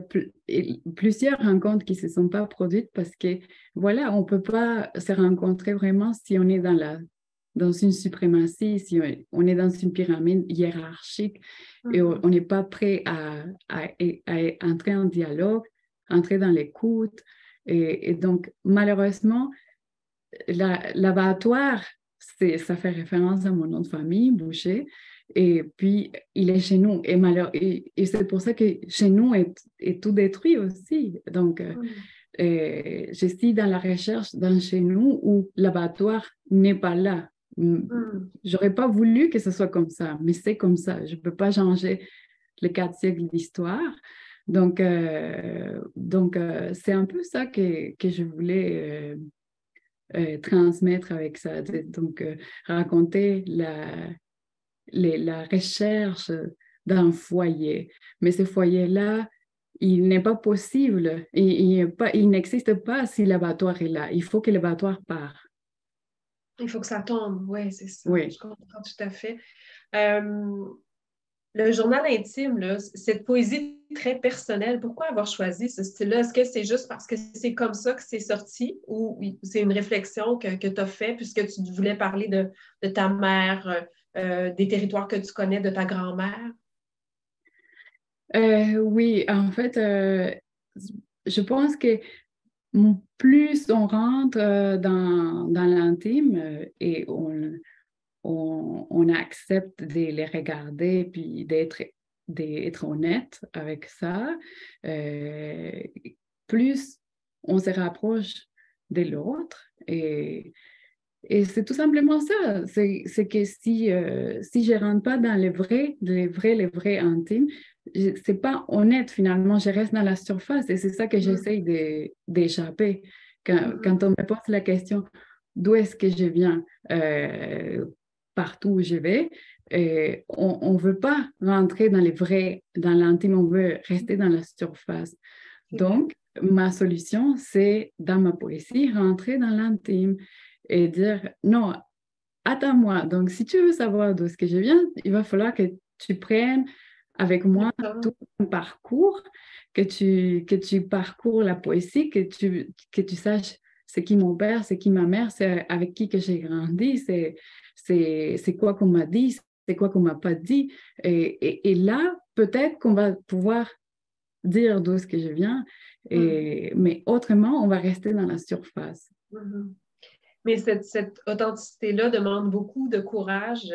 plusieurs rencontres qui ne se sont pas produites parce que, voilà, on ne peut pas se rencontrer vraiment si on est dans la dans une suprématie, si on est dans une pyramide hiérarchique et on n'est pas prêt à entrer en dialogue, entrer dans l'écoute. Et donc, malheureusement, l'abattoir, ça fait référence à mon nom de famille, Boucher, et puis il est chez nous. Et c'est pour ça que chez nous est tout détruit aussi. Donc, je suis dans la recherche dans chez nous où l'abattoir n'est pas là. J'aurais pas voulu que ce soit comme ça, mais c'est comme ça. Je peux pas changer les 4 siècles d'histoire. Donc, c'est un peu ça que je voulais transmettre avec ça. Donc, raconter la recherche d'un foyer. Mais ce foyer-là, il n'est pas possible, il n'existe pas si l'abattoir est là. Il faut que l'abattoir parte. Il faut que ça tombe, oui, c'est ça. Oui. Je comprends tout à fait. Le journal intime, là, cette poésie très personnelle, pourquoi avoir choisi ce style-là? Est-ce que c'est juste parce que c'est comme ça que c'est sorti ou c'est une réflexion que tu as fait puisque tu voulais parler de ta mère, des territoires que tu connais, de ta grand-mère? Oui, en fait, je pense que plus on rentre dans l'intime et on accepte de les regarder puis d'être honnête avec ça, plus on se rapproche de l'autre et c'est tout simplement ça. C'est que si je ne rentre pas dans les vrais intimes, c'est pas honnête finalement. Je reste dans la surface et c'est ça que j'essaye d'échapper. Quand on me pose la question d'où est-ce que je viens, partout où je vais, on ne veut pas rentrer dans l'intime, on veut rester dans la surface. Donc, ma solution, c'est dans ma poésie, rentrer dans l'intime et dire non, attends-moi. Donc, si tu veux savoir d'où est-ce que je viens, il va falloir que tu prennes avec moi tout un parcours, que tu parcours la poésie, que tu saches c'est qui mon père, c'est qui ma mère, c'est avec qui que j'ai grandi, c'est quoi qu'on m'a dit, c'est quoi qu'on m'a pas dit. Et là, peut-être qu'on va pouvoir dire d'où est-ce que je viens, mais autrement, on va rester dans la surface. Mais cette authenticité-là demande beaucoup de courage.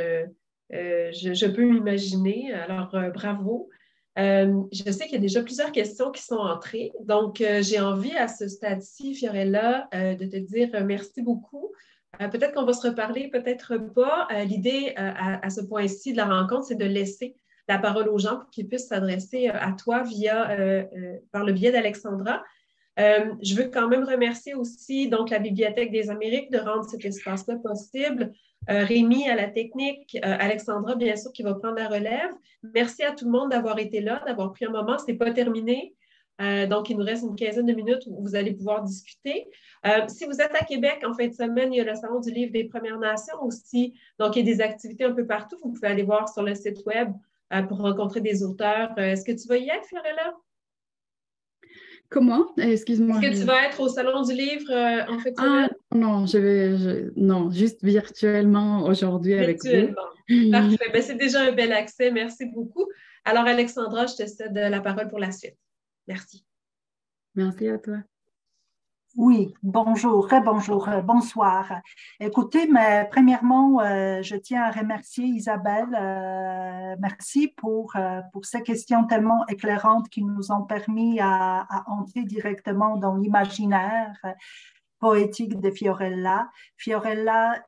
Je peux m'imaginer. Alors, bravo. Je sais qu'il y a déjà plusieurs questions qui sont entrées. Donc, j'ai envie à ce stade-ci, Fiorella, de te dire merci beaucoup. Peut-être qu'on va se reparler, peut-être pas. L'idée à ce point-ci de la rencontre, c'est de laisser la parole aux gens pour qu'ils puissent s'adresser à toi par le biais d'Alexandra. Je veux quand même remercier aussi donc, la Bibliothèque des Amériques de rendre cet espace-là possible. Rémi à la technique, Alexandra, bien sûr, qui va prendre la relève. Merci à tout le monde d'avoir été là, d'avoir pris un moment. Ce n'est pas terminé. Donc, il nous reste une quinzaine de minutes où vous allez pouvoir discuter. Si vous êtes à Québec, en fin de semaine, il y a le Salon du Livre des Premières Nations aussi. Donc, il y a des activités un peu partout. Vous pouvez aller voir sur le site web pour rencontrer des auteurs. Est-ce que tu vas y être, Fiorella? Comment? Excuse-moi. Est-ce que tu vas être au Salon du Livre en fin de semaine? Non, non, juste virtuellement aujourd'hui avec vous. Parfait. Ben, c'est déjà un bel accès. Merci beaucoup. Alors, Alexandra, je te cède la parole pour la suite. Merci. Merci à toi. Oui, bonjour, bonjour, bonsoir. Écoutez, mais premièrement, je tiens à remercier Isabelle. Merci pour ces questions tellement éclairantes qui nous ont permis à entrer directement dans l'imaginaire poétique de Fiorella. Fiorella,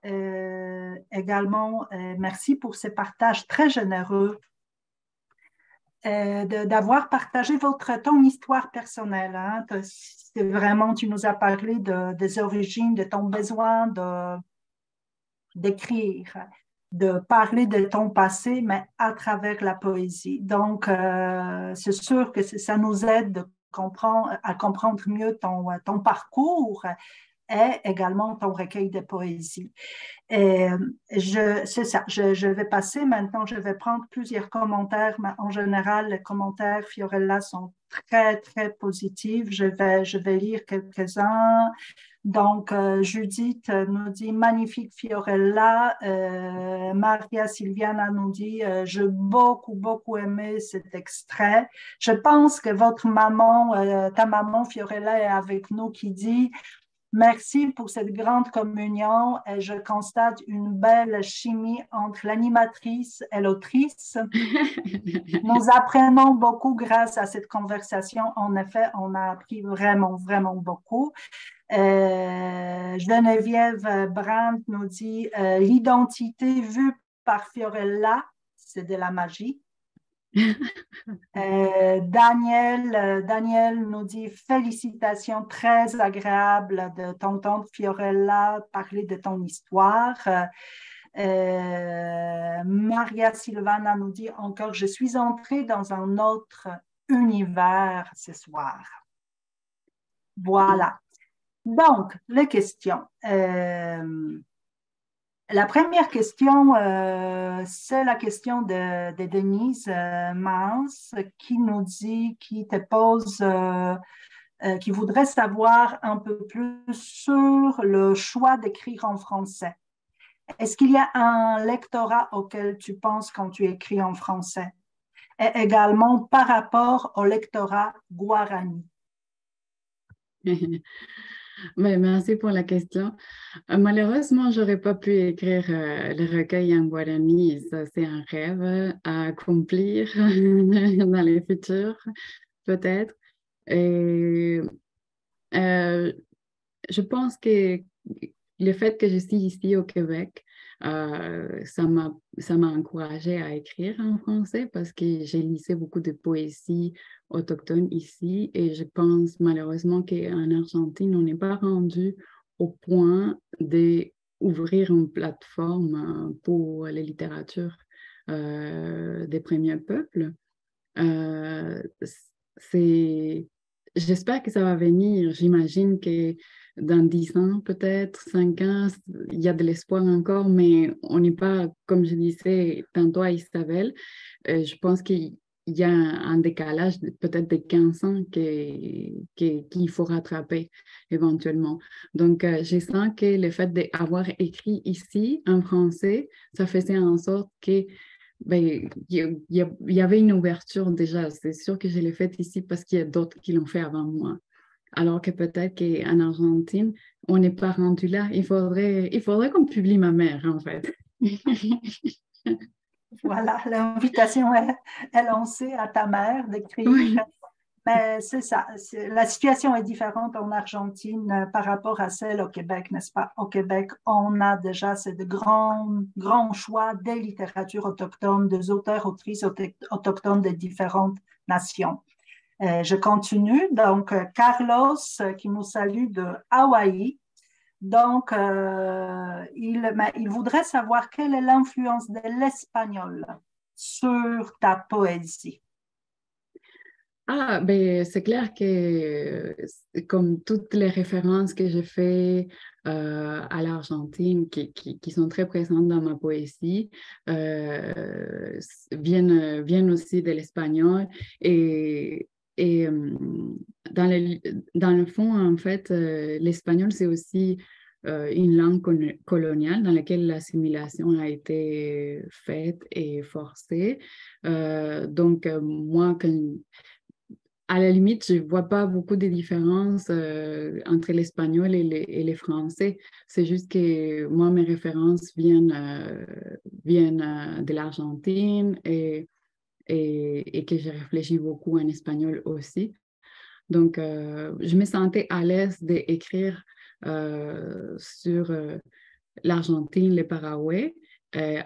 également, merci pour ces partages très généreux. D'avoir partagé ton histoire personnelle. Hein. C'est vraiment, tu nous as parlé des origines, de ton besoin d'écrire, de parler de ton passé, mais à travers la poésie. Donc, c'est sûr que ça nous aide à comprendre mieux ton parcours et également ton recueil de poésie. C'est ça, je vais passer maintenant, je vais prendre plusieurs commentaires, mais en général, les commentaires Fiorella sont très, très positifs. Je vais lire quelques-uns. Donc, Judith nous dit magnifique Fiorella. Maria Silviana nous dit j'ai beaucoup aimé cet extrait. Je pense que votre maman, ta maman Fiorella est avec nous qui dit merci pour cette grande communion et je constate une belle chimie entre l'animatrice et l'autrice. Nous apprenons beaucoup grâce à cette conversation. En effet, on a appris vraiment beaucoup. Geneviève Brandt nous dit l'identité vue par Fiorella, c'est de la magie. Daniel nous dit félicitations, très agréable de t'entendre Fiorella parler de ton histoire. Maria Silvana nous dit encore je suis entrée dans un autre univers ce soir. Voilà. Donc, les questions. La première question, c'est la question de Denise Mans qui nous dit, qui te pose, qui voudrait savoir un peu plus sur le choix d'écrire en français. Est-ce qu'il y a un lectorat auquel tu penses quand tu écris en français? Et également par rapport au lectorat guarani. Mais merci pour la question. Malheureusement, je n'aurais pas pu écrire le recueil en guarani. Ça, c'est un rêve à accomplir dans le futur, peut-être. Et je pense que le fait que je suis ici au Québec, ça m'a encouragée à écrire en français parce que j'ai lisé beaucoup de poésie autochtone ici et je pense malheureusement qu'en Argentine, on n'est pas rendu au point d'ouvrir une plateforme pour la littérature des premiers peuples. J'espère que ça va venir. J'imagine que dans 10 ans, peut-être 5 ans, il y a de l'espoir encore, mais on n'est pas, comme je disais tantôt à Isabelle, je pense qu'il y a un décalage peut-être de 15 ans qu'il faut rattraper éventuellement. Donc, je sens que le fait d'avoir écrit ici en français, ça faisait en sorte que ben, il y avait une ouverture déjà. C'est sûr que je l'ai faite ici parce qu'il y a d'autres qui l'ont fait avant moi. Alors que peut-être qu'en Argentine, on n'est pas rendu là. Il faudrait qu'on publie ma mère, en fait. Voilà, l'invitation est lancée à ta mère d'écrire. Oui. Mais c'est ça, la situation est différente en Argentine par rapport à celle au Québec, n'est-ce pas? Au Québec, on a déjà de grands choix des littératures autochtones, des auteurs, autrices autochtones de différentes nations. Je continue. Donc, Carlos, qui nous salue de Hawaï. Donc, il voudrait savoir quelle est l'influence de l'espagnol sur ta poésie. Ah, ben, c'est clair que comme toutes les références que j'ai faites à l'Argentine, qui sont très présentes dans ma poésie, viennent aussi de l'espagnol. Et dans le fond, en fait, l'espagnol, c'est aussi une langue coloniale dans laquelle l'assimilation a été faite et forcée. Donc, moi, à la limite, je ne vois pas beaucoup de différences entre l'espagnol et les français. C'est juste que moi, mes références viennent de l'Argentine et que j'ai réfléchi beaucoup en espagnol aussi. Donc, je me sentais à l'aise d'écrire sur l'Argentine, le Paraguay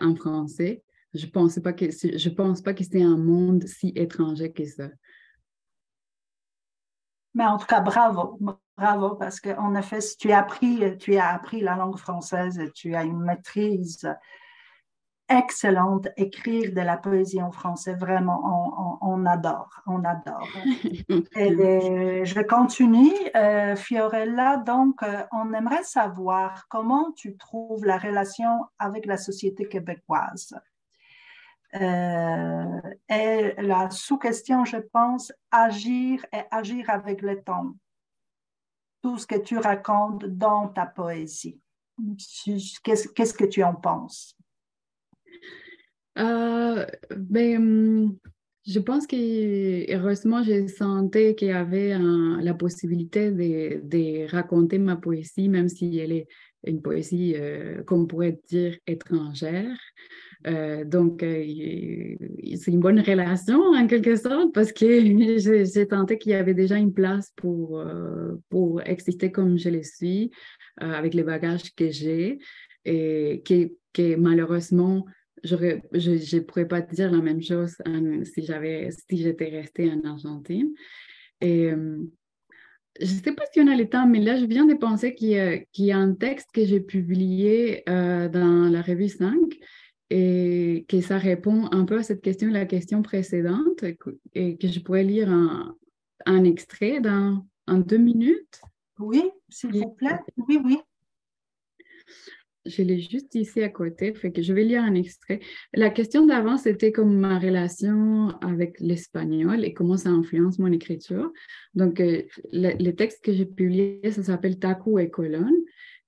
en français. Je pense pas que c'est un monde si étranger que ça. Mais en tout cas, bravo, parce qu'en effet, si tu as appris la langue française, tu as une maîtrise excellente. Écrire de la poésie en français, vraiment, on adore. Et je continue, Fiorella. Donc, on aimerait savoir comment tu trouves la relation avec la société québécoise. Et la sous-question, je pense, agir avec le temps. tout ce que tu racontes dans ta poésie. Qu'est-ce que tu en penses? Je pense que heureusement, je sentais qu'il y avait la possibilité de raconter ma poésie, même si elle est une poésie, qu'on pourrait dire, étrangère. Donc, c'est une bonne relation en quelque sorte parce que j'ai senti qu'il y avait déjà une place pour exister comme je le suis, avec les bagages que j'ai et que malheureusement, je ne pourrais pas dire la même chose si j'étais restée en Argentine. Et je ne sais pas si on a le temps, mais là, je viens de penser qu'il y a un texte que j'ai publié dans la revue 5 et que ça répond un peu à cette question, la question précédente, et que je pourrais lire un extrait en 2 minutes. Oui, s'il vous plaît. Oui, oui. Je l'ai juste ici à côté, fait que je vais lire un extrait. La question d'avant, c'était comme ma relation avec l'espagnol et comment ça influence mon écriture. Donc, le texte que j'ai publié, ça s'appelle Taku et Colón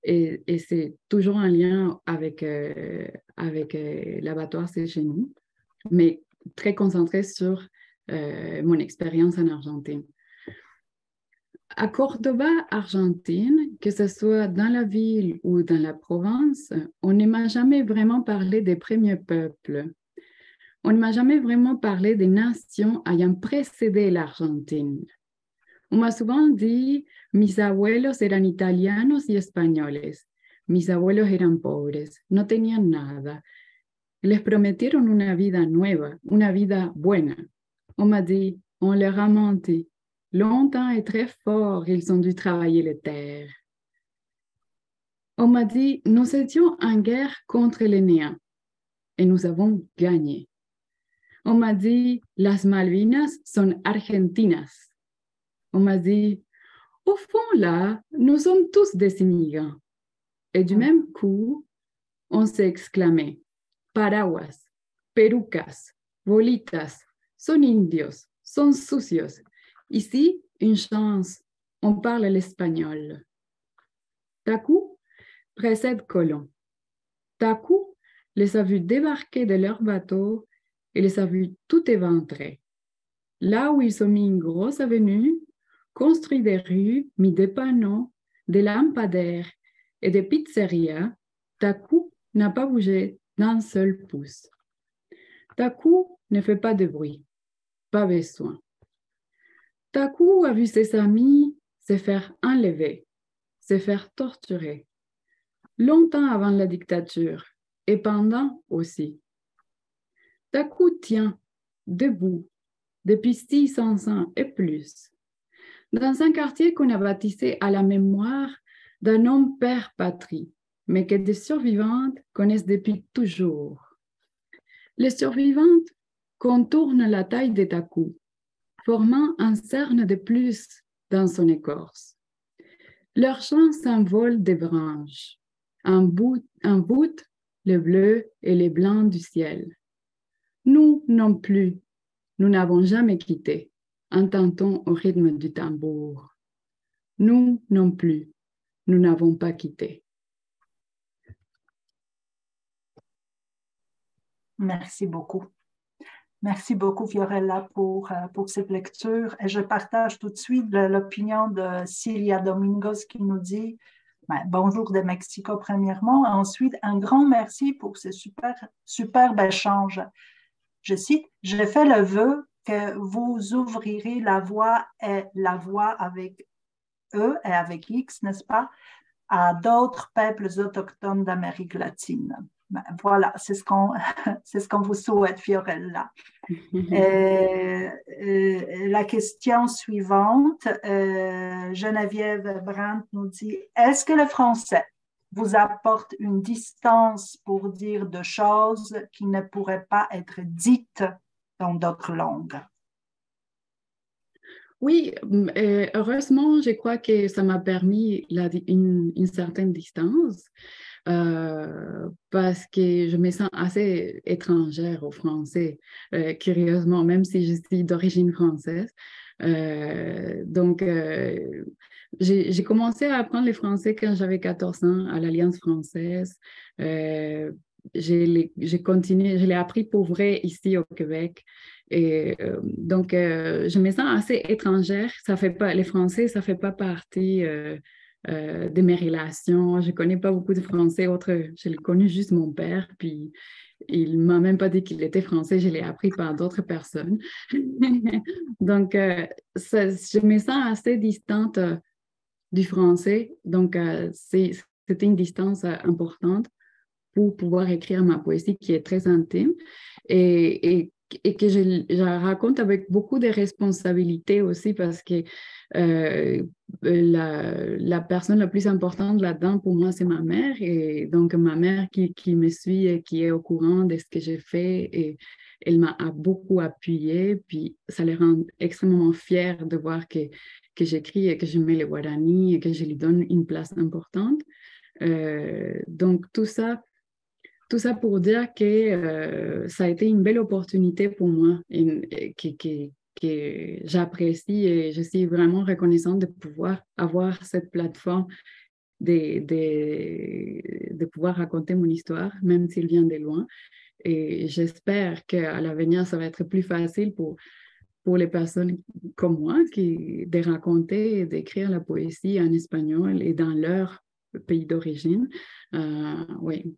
et c'est toujours en lien avec l'abattoir, c'est chez nous, mais très concentré sur mon expérience en Argentine. À Cordoba, Argentine, que ce soit dans la ville ou dans la province, on ne m'a jamais vraiment parlé des premiers peuples. On ne m'a jamais vraiment parlé des nations ayant précédé l'Argentine. On m'a souvent dit, mis abuelos eran italianos y españoles. Mis abuelos eran pobres, no tenían nada. Les prometieron una vida nueva, una vida buena. On m'a dit, on leur a menti. Longtemps et très fort, ils ont dû travailler les terres. On m'a dit, nous étions en guerre contre les néants et nous avons gagné. On m'a dit, las Malvinas son argentinas. On m'a dit, au fond là, nous sommes tous des immigrants. Et du même coup, on s'est exclamé, paraguas, perucas, bolitas, son indios, son sucios. Ici, une chance, on parle l'espagnol. Taku précède Colón. Taku les a vus débarquer de leur bateau et les a vus tout éventrer. Là où ils ont mis une grosse avenue, construit des rues, mis des panneaux, des lampadaires et des pizzerias, Taku n'a pas bougé d'un seul pouce. Taku ne fait pas de bruit, pas besoin. Taku a vu ses amis se faire enlever, se faire torturer, longtemps avant la dictature et pendant aussi. Taku tient debout depuis 600 ans et plus, dans un quartier qu'on a baptisé à la mémoire d'un homme père patrie, mais que des survivantes connaissent depuis toujours. Les survivantes contournent la taille de Taku, formant un cerne de plus dans son écorce. Leurs chants s'envolent des branches, en voûte le bleu et les blancs du ciel. Nous non plus, nous n'avons jamais quitté, entend-on au rythme du tambour. Nous non plus, nous n'avons pas quitté. Merci beaucoup. Merci beaucoup, Fiorella, pour cette lecture. Et je partage tout de suite l'opinion de Cilia Domingos qui nous dit bonjour de Mexico, premièrement. Ensuite, un grand merci pour ce superbe échange. Je cite, « Je fais le vœu que vous ouvrirez la voie avec E et avec X, n'est-ce pas, à d'autres peuples autochtones d'Amérique latine. » Voilà, c'est ce qu'on vous souhaite, Fiorella. La question suivante, Geneviève Brandt nous dit, est-ce que le français vous apporte une distance pour dire de choses qui ne pourraient pas être dites dans d'autres langues? Oui, heureusement, je crois que ça m'a permis une certaine distance parce que je me sens assez étrangère au français, curieusement, même si je suis d'origine française. Donc, j'ai commencé à apprendre le français quand j'avais 14 ans à l'Alliance française. Euh, j'ai continué, je l'ai appris pour vrai ici au Québec. Et donc, je me sens assez étrangère. Ça fait pas, les Français, ça fait pas partie de mes relations. Je connais pas beaucoup de Français autres. Je l'ai connu juste mon père, puis il m'a même pas dit qu'il était français. Je l'ai appris par d'autres personnes. Donc, je me sens assez distante du français. Donc, c'était une distance importante pour pouvoir écrire ma poésie qui est très intime et que je la raconte avec beaucoup de responsabilités aussi parce que la personne la plus importante là-dedans pour moi, c'est ma mère. Et donc, ma mère qui me suit et qui est au courant de ce que j'ai fait et elle m'a beaucoup appuyée. Puis, ça les rend extrêmement fiers de voir que j'écris et que je mets le Guarani et que je lui donne une place importante. Donc, tout ça pour dire que ça a été une belle opportunité pour moi et que j'apprécie et je suis vraiment reconnaissante de pouvoir avoir cette plateforme de pouvoir raconter mon histoire, même s'il vient de loin. Et j'espère qu'à l'avenir, ça va être plus facile pour les personnes comme moi de raconter et d'écrire la poésie en espagnol et dans leur pays d'origine. Oui,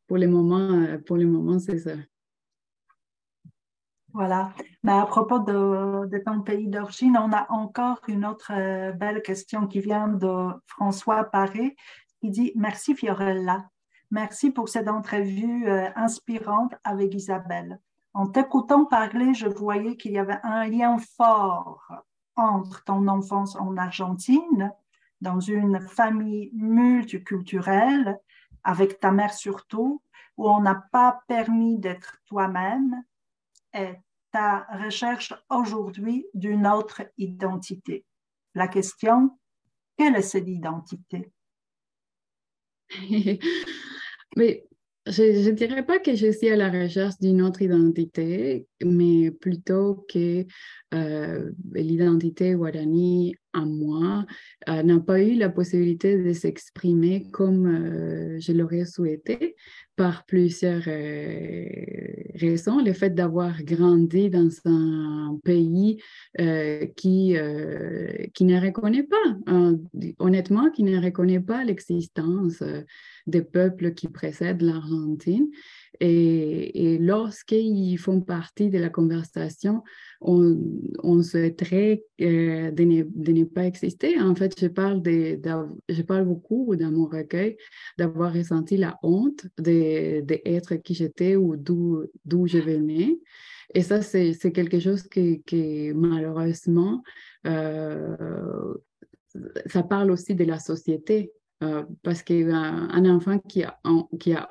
pour le moment, c'est ça. Voilà. Mais à propos de ton pays d'origine, on a encore une autre belle question qui vient de François Paré, qui dit: Merci Fiorella. Merci pour cette entrevue inspirante avec Isabelle. En t'écoutant parler, je voyais qu'il y avait un lien fort entre ton enfance en Argentine, dans une famille multiculturelle, avec ta mère surtout, où on n'a pas permis d'être toi-même, et ta recherche aujourd'hui d'une autre identité. La question: quelle est cette identité? Mais je ne dirais pas que je suis à la recherche d'une autre identité, mais plutôt que l'identité guarani à moi n'a pas eu la possibilité de s'exprimer comme je l'aurais souhaité par plusieurs raisons. Le fait d'avoir grandi dans un pays qui ne reconnaît pas, honnêtement, qui ne reconnaît pas l'existence des peuples qui précèdent l'Argentine. Et lorsqu'ils font partie de la conversation, on souhaiterait de ne pas exister. En fait, je parle beaucoup dans mon recueil d'avoir ressenti la honte d'être qui j'étais ou d'où je venais. Et ça, c'est quelque chose qui malheureusement, ça parle aussi de la société. Parce qu'un enfant qui a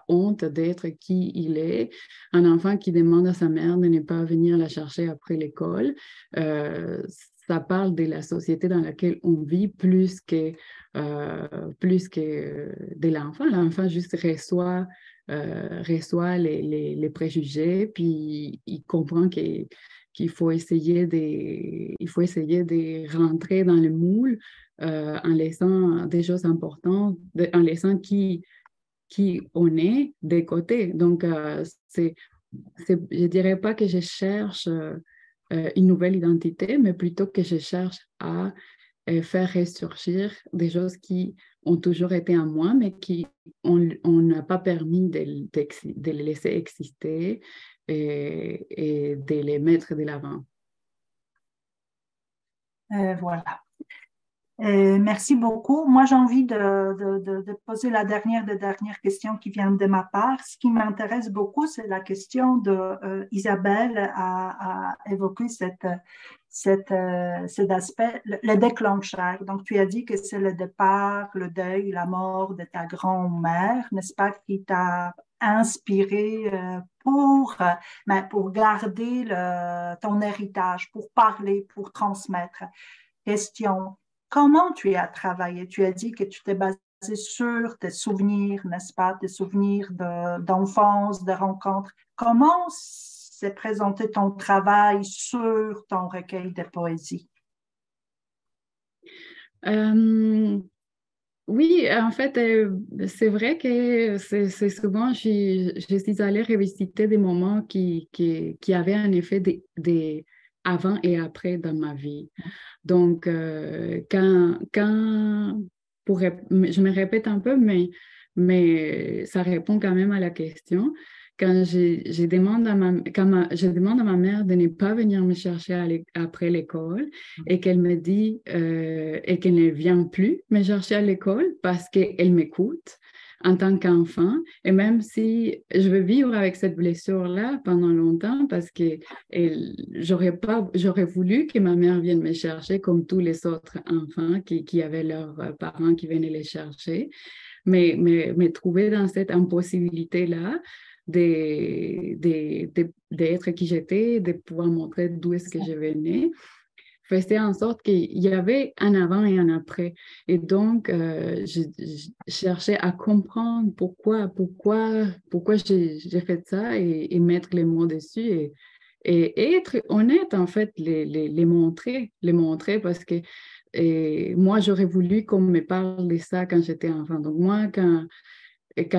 honte d'être qui il est, un enfant qui demande à sa mère de ne pas venir la chercher après l'école, ça parle de la société dans laquelle on vit plus que de l'enfant. L'enfant juste reçoit les préjugés, puis il comprend qu'il faut essayer de rentrer dans le moule en laissant des choses importantes, en laissant qui on est de côté. Donc, je ne dirais pas que je cherche une nouvelle identité, mais plutôt que je cherche à faire ressurgir des choses qui ont toujours été en moi, mais on n'a pas permis de les laisser exister et de les mettre de l'avant. Voilà. Merci beaucoup. Moi, j'ai envie de poser la dernière question qui vient de ma part. Ce qui m'intéresse beaucoup, c'est la question de Isabelle a évoqué cet aspect, le déclencheur. Donc, tu as dit que c'est le départ, le deuil, la mort de ta grand-mère, n'est-ce pas, qui t'a inspiré pour garder ton héritage, pour parler, pour transmettre. Question. Comment tu as travaillé? Tu as dit que tu t'es basé sur tes souvenirs, n'est-ce pas? Tes souvenirs d'enfance, de rencontres. Comment s'est présenté ton travail sur ton recueil de poésie? Oui, en fait, c'est vrai que c'est souvent, je suis allée revisiter des moments qui avaient un effet des avant et après dans ma vie. Donc, je me répète un peu, mais ça répond quand même à la question. Quand je demande à ma mère de ne pas venir me chercher après l'école et qu'elle me dit et qu'elle ne vient plus me chercher à l'école parce qu'elle m'écoute en tant qu'enfant, et même si je veux vivre avec cette blessure-là pendant longtemps parce que j'aurais voulu que ma mère vienne me chercher comme tous les autres enfants qui avaient leurs parents qui venaient les chercher, mais trouver dans cette impossibilité-là d'être qui j'étais, de pouvoir montrer d'où est-ce que je venais, faisait en sorte qu'il y avait un avant et un après. Et donc, je cherchais à comprendre pourquoi j'ai fait ça et mettre les mots dessus et être honnête, en fait, les montrer parce que moi, j'aurais voulu qu'on me parle de ça quand j'étais enfant. Donc, moi, quand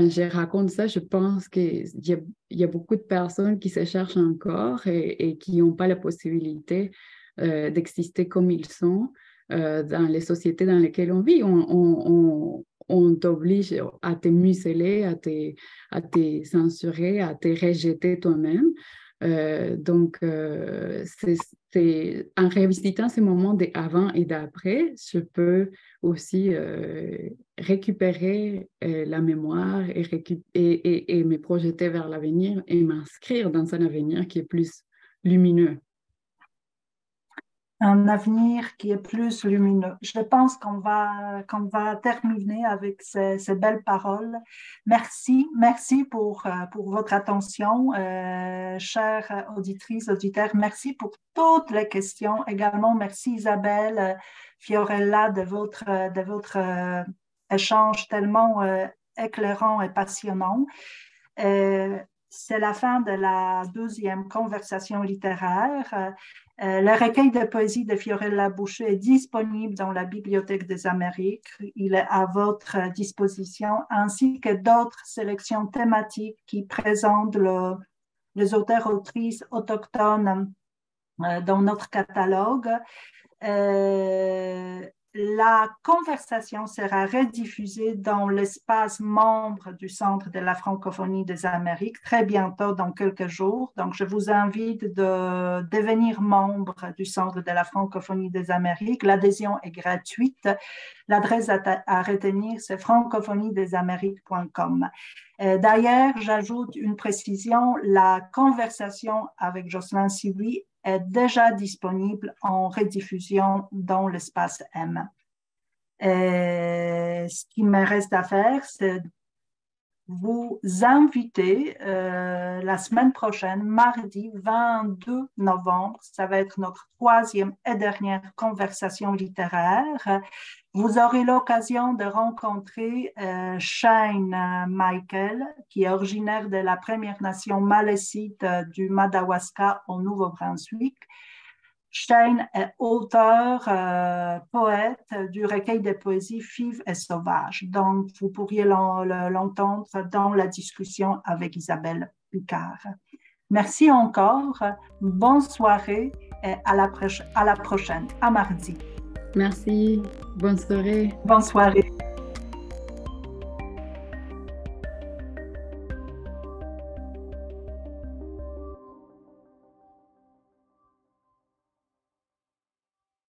je raconte ça, je pense qu'il y a beaucoup de personnes qui se cherchent encore et qui n'ont pas la possibilité d'exister comme ils sont dans les sociétés dans lesquelles on vit. On t'oblige à te museler, à te censurer, à te rejeter toi-même. Donc, en revisitant ces moments d'avant et d'après, je peux aussi récupérer la mémoire et me projeter vers l'avenir et m'inscrire dans un avenir qui est plus lumineux. Un avenir qui est plus lumineux. Je pense qu'on va terminer avec ces belles paroles. Merci pour votre attention, chères auditrices, auditeurs. Merci pour toutes les questions. Également, merci Isabelle Fiorella de votre échange tellement éclairant et passionnant. C'est la fin de la deuxième conversation littéraire. Le recueil de poésie de Fiorella Boucher est disponible dans la Bibliothèque des Amériques. Il est à votre disposition, ainsi que d'autres sélections thématiques qui présentent les auteurs-autrices autochtones dans notre catalogue. La conversation sera rediffusée dans l'espace membre du Centre de la francophonie des Amériques très bientôt, dans quelques jours. Donc, je vous invite de devenir membre du Centre de la francophonie des Amériques. L'adhésion est gratuite. L'adresse à retenir, c'est francophoniedésamériques.com. D'ailleurs, j'ajoute une précision. La conversation avec Jocelyn Siwi est déjà disponible en rediffusion dans l'espace M. Ce qui me reste à faire, c'est vous inviter la semaine prochaine, mardi 22 novembre. Ça va être notre troisième et dernière conversation littéraire. Vous aurez l'occasion de rencontrer Shane Michael, qui est originaire de la Première Nation Malécite du Madawaska au Nouveau-Brunswick. Shane est auteur, poète du recueil de poésie Fives et Sauvages. Donc, vous pourriez l'entendre dans la discussion avec Isabelle Picard. Merci encore. Bonne soirée et à la prochaine, à mardi. Merci. Bonne soirée. Bonne soirée.